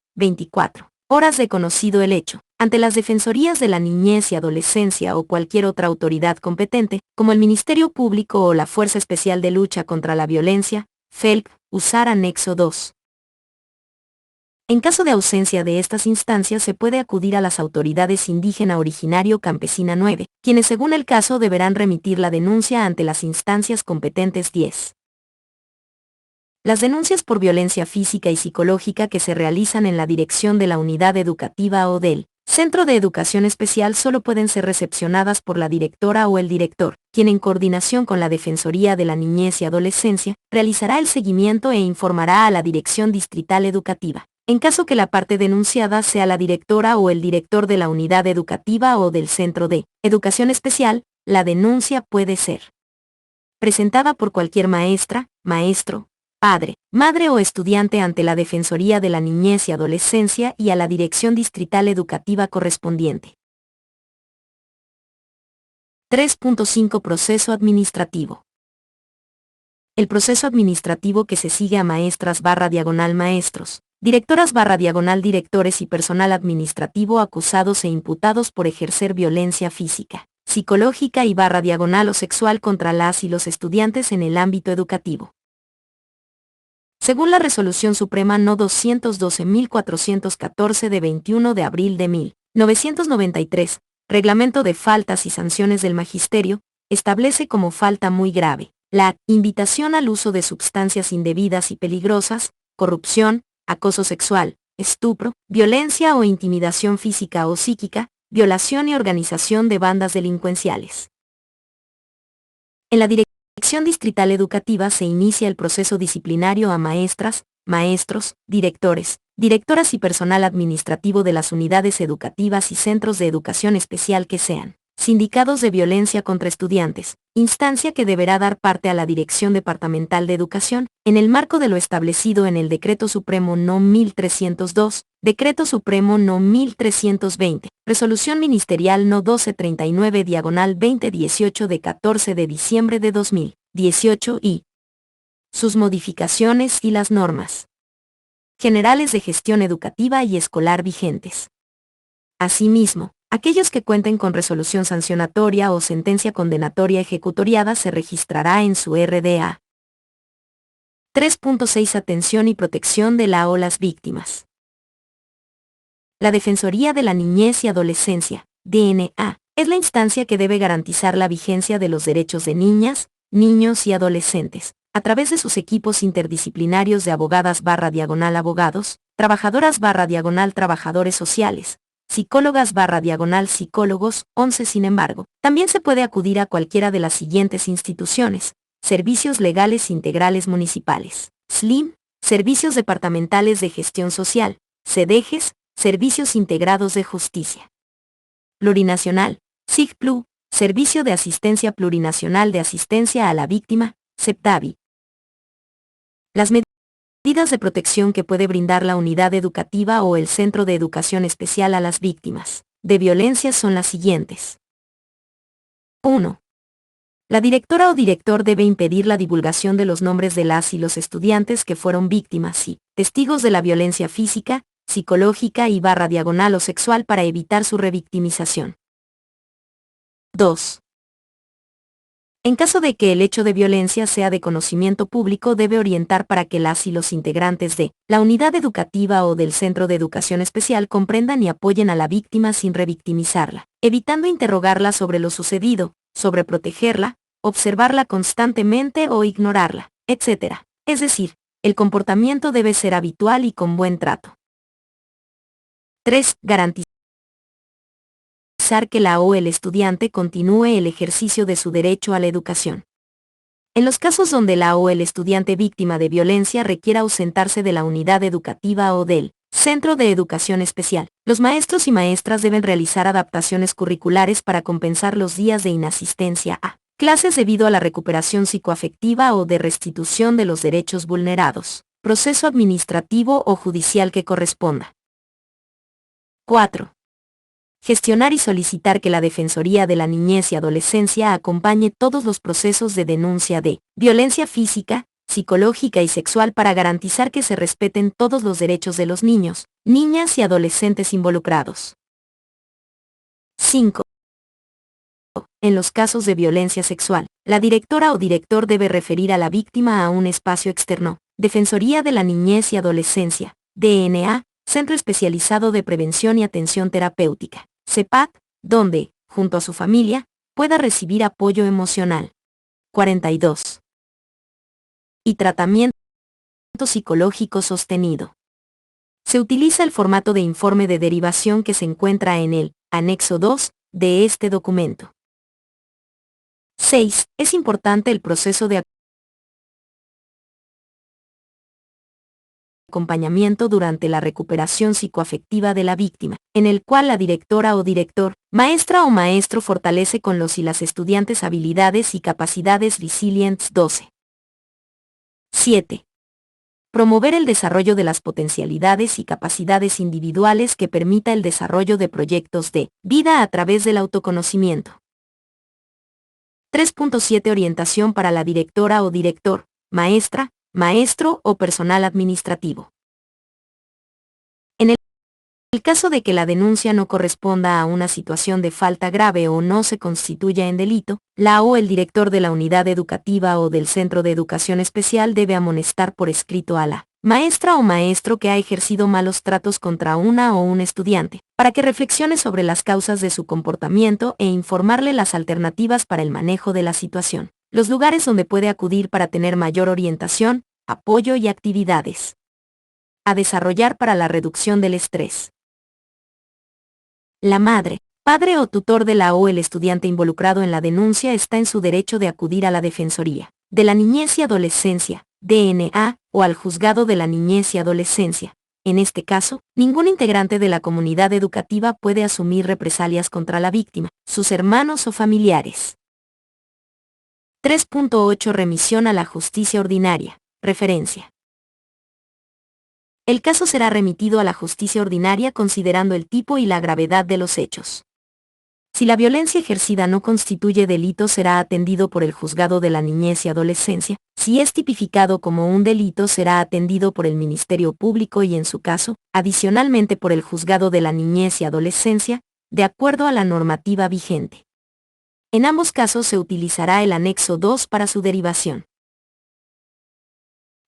horas de conocido el hecho, ante las Defensorías de la Niñez y Adolescencia o cualquier otra autoridad competente, como el Ministerio Público o la Fuerza Especial de Lucha contra la Violencia, FELP, usar anexo 2. En caso de ausencia de estas instancias se puede acudir a las autoridades indígena originario campesina 9, quienes según el caso deberán remitir la denuncia ante las instancias competentes 10. Las denuncias por violencia física y psicológica que se realizan en la dirección de la unidad educativa o del Centro de Educación Especial solo pueden ser recepcionadas por la directora o el director, quien en coordinación con la Defensoría de la Niñez y Adolescencia, realizará el seguimiento e informará a la Dirección Distrital Educativa. En caso que la parte denunciada sea la directora o el director de la unidad educativa o del Centro de Educación Especial, la denuncia puede ser presentada por cualquier maestra, maestro, padre, madre o estudiante ante la Defensoría de la Niñez y Adolescencia y a la Dirección Distrital Educativa correspondiente. 3.5 Proceso administrativo. El proceso administrativo que se sigue a maestras /diagonal maestros, directoras /diagonal directores y personal administrativo acusados e imputados por ejercer violencia física, psicológica y /diagonal o sexual contra las y los estudiantes en el ámbito educativo. Según la Resolución Suprema No. 212.414 de 21 de abril de 1993, Reglamento de Faltas y Sanciones del Magisterio, establece como falta muy grave la invitación al uso de sustancias indebidas y peligrosas, corrupción, acoso sexual, estupro, violencia o intimidación física o psíquica, violación y organización de bandas delincuenciales. En la Dirección Distrital Educativa se inicia el proceso disciplinario a maestras, maestros, directores, directoras y personal administrativo de las unidades educativas y centros de educación especial que sean Sindicados de violencia contra estudiantes, instancia que deberá dar parte a la Dirección Departamental de Educación, en el marco de lo establecido en el Decreto Supremo No. 1302, Decreto Supremo No. 1320, Resolución Ministerial No. 1239/2018 de 14 de diciembre de 2018 y sus modificaciones y las normas generales de gestión educativa y escolar vigentes. Asimismo, aquellos que cuenten con resolución sancionatoria o sentencia condenatoria ejecutoriada se registrará en su RDA. 3.6 Atención y protección de la o las víctimas. La Defensoría de la Niñez y Adolescencia, DNA, es la instancia que debe garantizar la vigencia de los derechos de niñas, niños y adolescentes, a través de sus equipos interdisciplinarios de abogadas/abogados, trabajadoras/trabajadores sociales, psicólogas/psicólogos, 11. Sin embargo, también se puede acudir a cualquiera de las siguientes instituciones: Servicios Legales Integrales Municipales, SLIM, Servicios Departamentales de Gestión Social, SEDEGES, Servicios Integrados de Justicia Plurinacional, SIGPLU, Servicio de Asistencia Plurinacional de Asistencia a la Víctima, SEPTAVI. Las medidas de protección que puede brindar la unidad educativa o el Centro de Educación Especial a las víctimas de violencia son las siguientes. 1. La directora o director debe impedir la divulgación de los nombres de las y los estudiantes que fueron víctimas y testigos de la violencia física, psicológica y /o sexual para evitar su revictimización. 2. En caso de que el hecho de violencia sea de conocimiento público, debe orientar para que las y los integrantes de la unidad educativa o del centro de educación especial comprendan y apoyen a la víctima sin revictimizarla, evitando interrogarla sobre lo sucedido, sobreprotegerla, observarla constantemente o ignorarla, etc. Es decir, el comportamiento debe ser habitual y con buen trato. 3. Garantizar que la o el estudiante continúe el ejercicio de su derecho a la educación. En los casos donde la o el estudiante víctima de violencia requiera ausentarse de la unidad educativa o del centro de educación especial, los maestros y maestras deben realizar adaptaciones curriculares para compensar los días de inasistencia a clases debido a la recuperación psicoafectiva o de restitución de los derechos vulnerados, proceso administrativo o judicial que corresponda. 4. Gestionar y solicitar que la Defensoría de la Niñez y Adolescencia acompañe todos los procesos de denuncia de violencia física, psicológica y sexual para garantizar que se respeten todos los derechos de los niños, niñas y adolescentes involucrados. 5. En los casos de violencia sexual, la directora o director debe referir a la víctima a un espacio externo, Defensoría de la Niñez y Adolescencia, DNA, Centro Especializado de Prevención y Atención Terapéutica, CEPAT, donde, junto a su familia, pueda recibir apoyo emocional. 42. Y tratamiento psicológico sostenido. Se utiliza el formato de informe de derivación que se encuentra en el anexo 2 de este documento. 6. Es importante el proceso de acompañamiento durante la recuperación psicoafectiva de la víctima, en el cual la directora o director, maestra o maestro fortalece con los y las estudiantes habilidades y capacidades resilientes. 12. 7. Promover el desarrollo de las potencialidades y capacidades individuales que permita el desarrollo de proyectos de vida a través del autoconocimiento. 3.7 Orientación para la directora o director, maestra, maestro o personal administrativo. En el caso de que la denuncia no corresponda a una situación de falta grave o no se constituya en delito, la o el director de la unidad educativa o del centro de educación especial debe amonestar por escrito a la maestra o maestro que ha ejercido malos tratos contra una o un estudiante, para que reflexione sobre las causas de su comportamiento e informarle las alternativas para el manejo de la situación, los lugares donde puede acudir para tener mayor orientación, apoyo y actividades a desarrollar para la reducción del estrés. La madre, padre o tutor de la o el estudiante involucrado en la denuncia está en su derecho de acudir a la Defensoría de la Niñez y Adolescencia, DNA, o al Juzgado de la Niñez y Adolescencia, En este caso, ningún integrante de la comunidad educativa puede asumir represalias contra la víctima, sus hermanos o familiares. 3.8 Remisión a la justicia ordinaria. Referencia. El caso será remitido a la justicia ordinaria considerando el tipo y la gravedad de los hechos. Si la violencia ejercida no constituye delito, será atendido por el juzgado de la niñez y adolescencia. Si es tipificado como un delito, será atendido por el Ministerio Público y, en su caso, adicionalmente por el juzgado de la niñez y adolescencia, de acuerdo a la normativa vigente. En ambos casos se utilizará el anexo 2 para su derivación.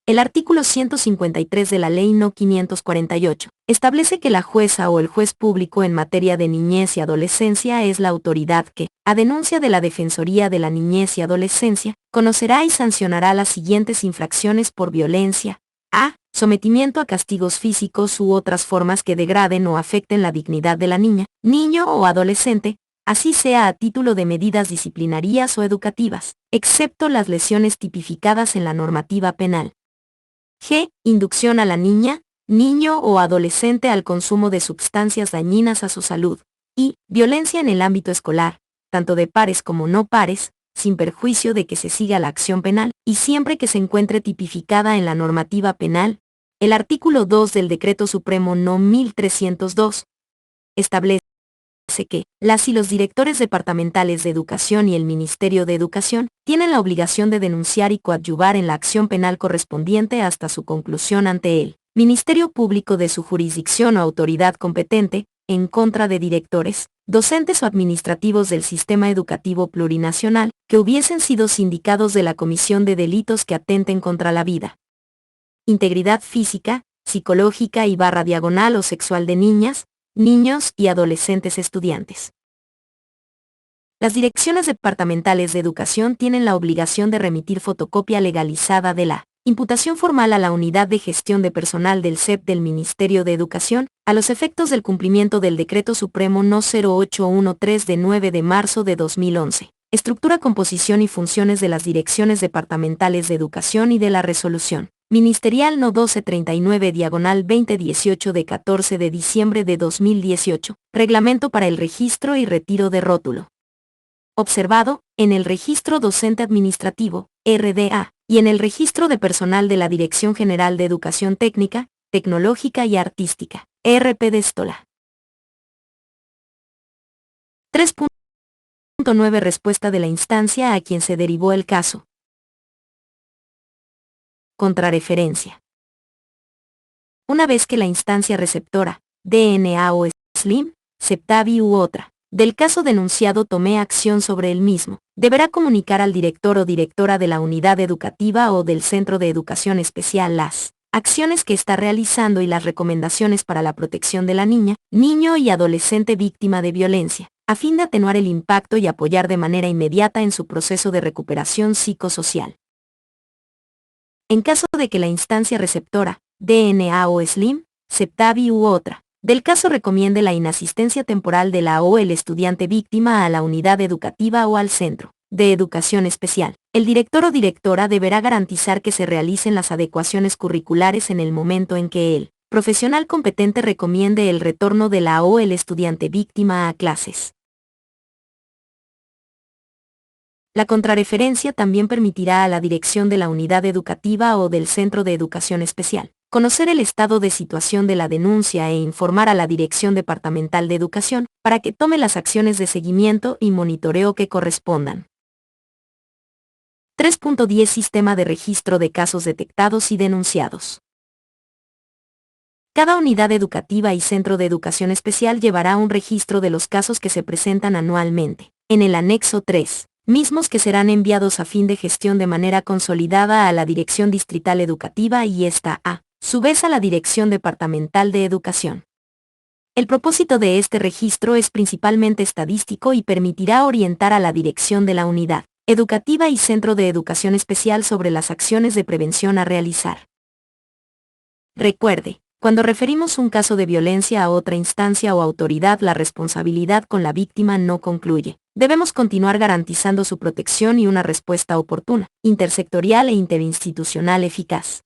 El artículo 153 de la Ley No. 548 establece que la jueza o el juez público en materia de niñez y adolescencia es la autoridad que, a denuncia de la Defensoría de la Niñez y Adolescencia, conocerá y sancionará las siguientes infracciones por violencia: a. Sometimiento a castigos físicos u otras formas que degraden o afecten la dignidad de la niña, niño o adolescente, así sea a título de medidas disciplinarias o educativas, excepto las lesiones tipificadas en la normativa penal. G. Inducción a la niña, niño o adolescente al consumo de sustancias dañinas a su salud. Y violencia en el ámbito escolar, tanto de pares como no pares, sin perjuicio de que se siga la acción penal, y siempre que se encuentre tipificada en la normativa penal. El artículo 2 del Decreto Supremo No. 1302 establece que las y los directores departamentales de educación y el Ministerio de Educación tienen la obligación de denunciar y coadyuvar en la acción penal correspondiente hasta su conclusión ante el Ministerio Público de su jurisdicción o autoridad competente, en contra de directores, docentes o administrativos del sistema educativo plurinacional que hubiesen sido sindicados de la comisión de delitos que atenten contra la vida, integridad física, psicológica y /diagonal o sexual de niñas, niños y adolescentes estudiantes. Las direcciones departamentales de educación tienen la obligación de remitir fotocopia legalizada de la imputación formal a la Unidad de Gestión de Personal del CEP del Ministerio de Educación, a los efectos del cumplimiento del Decreto Supremo No. 0813 de 9 de marzo de 2011. Estructura, composición y funciones de las direcciones departamentales de educación y de la resolución Ministerial No. 1239/2018 de 14 de diciembre de 2018, Reglamento para el registro y retiro de rótulo. Observado, en el Registro Docente Administrativo, RDA, y en el Registro de Personal de la Dirección General de Educación Técnica, Tecnológica y Artística, RPDESTOLA. 3.9 Respuesta de la instancia a quien se derivó el caso. Contrarreferencia. Una vez que la instancia receptora, DNA o SLIM, CEPTAVI u otra, del caso denunciado tome acción sobre el mismo, deberá comunicar al director o directora de la unidad educativa o del centro de educación especial las acciones que está realizando y las recomendaciones para la protección de la niña, niño y adolescente víctima de violencia, a fin de atenuar el impacto y apoyar de manera inmediata en su proceso de recuperación psicosocial. En caso de que la instancia receptora, DNA o SLIM, CEPTAVI u otra, del caso recomiende la inasistencia temporal de la o el estudiante víctima a la unidad educativa o al centro de educación especial, el director o directora deberá garantizar que se realicen las adecuaciones curriculares en el momento en que el profesional competente recomiende el retorno de la o el estudiante víctima a clases. La contrarreferencia también permitirá a la dirección de la unidad educativa o del centro de educación especial conocer el estado de situación de la denuncia e informar a la Dirección Departamental de Educación para que tome las acciones de seguimiento y monitoreo que correspondan. 3.10 Sistema de registro de casos detectados y denunciados. Cada unidad educativa y centro de educación especial llevará un registro de los casos que se presentan anualmente, en el anexo 3. Mismos que serán enviados a fin de gestión de manera consolidada a la Dirección Distrital Educativa y esta a su vez a la Dirección Departamental de Educación. El propósito de este registro es principalmente estadístico y permitirá orientar a la dirección de la unidad educativa y centro de educación especial sobre las acciones de prevención a realizar. Recuerde, cuando referimos un caso de violencia a otra instancia o autoridad, la responsabilidad con la víctima no concluye. Debemos continuar garantizando su protección y una respuesta oportuna, intersectorial e interinstitucional eficaz.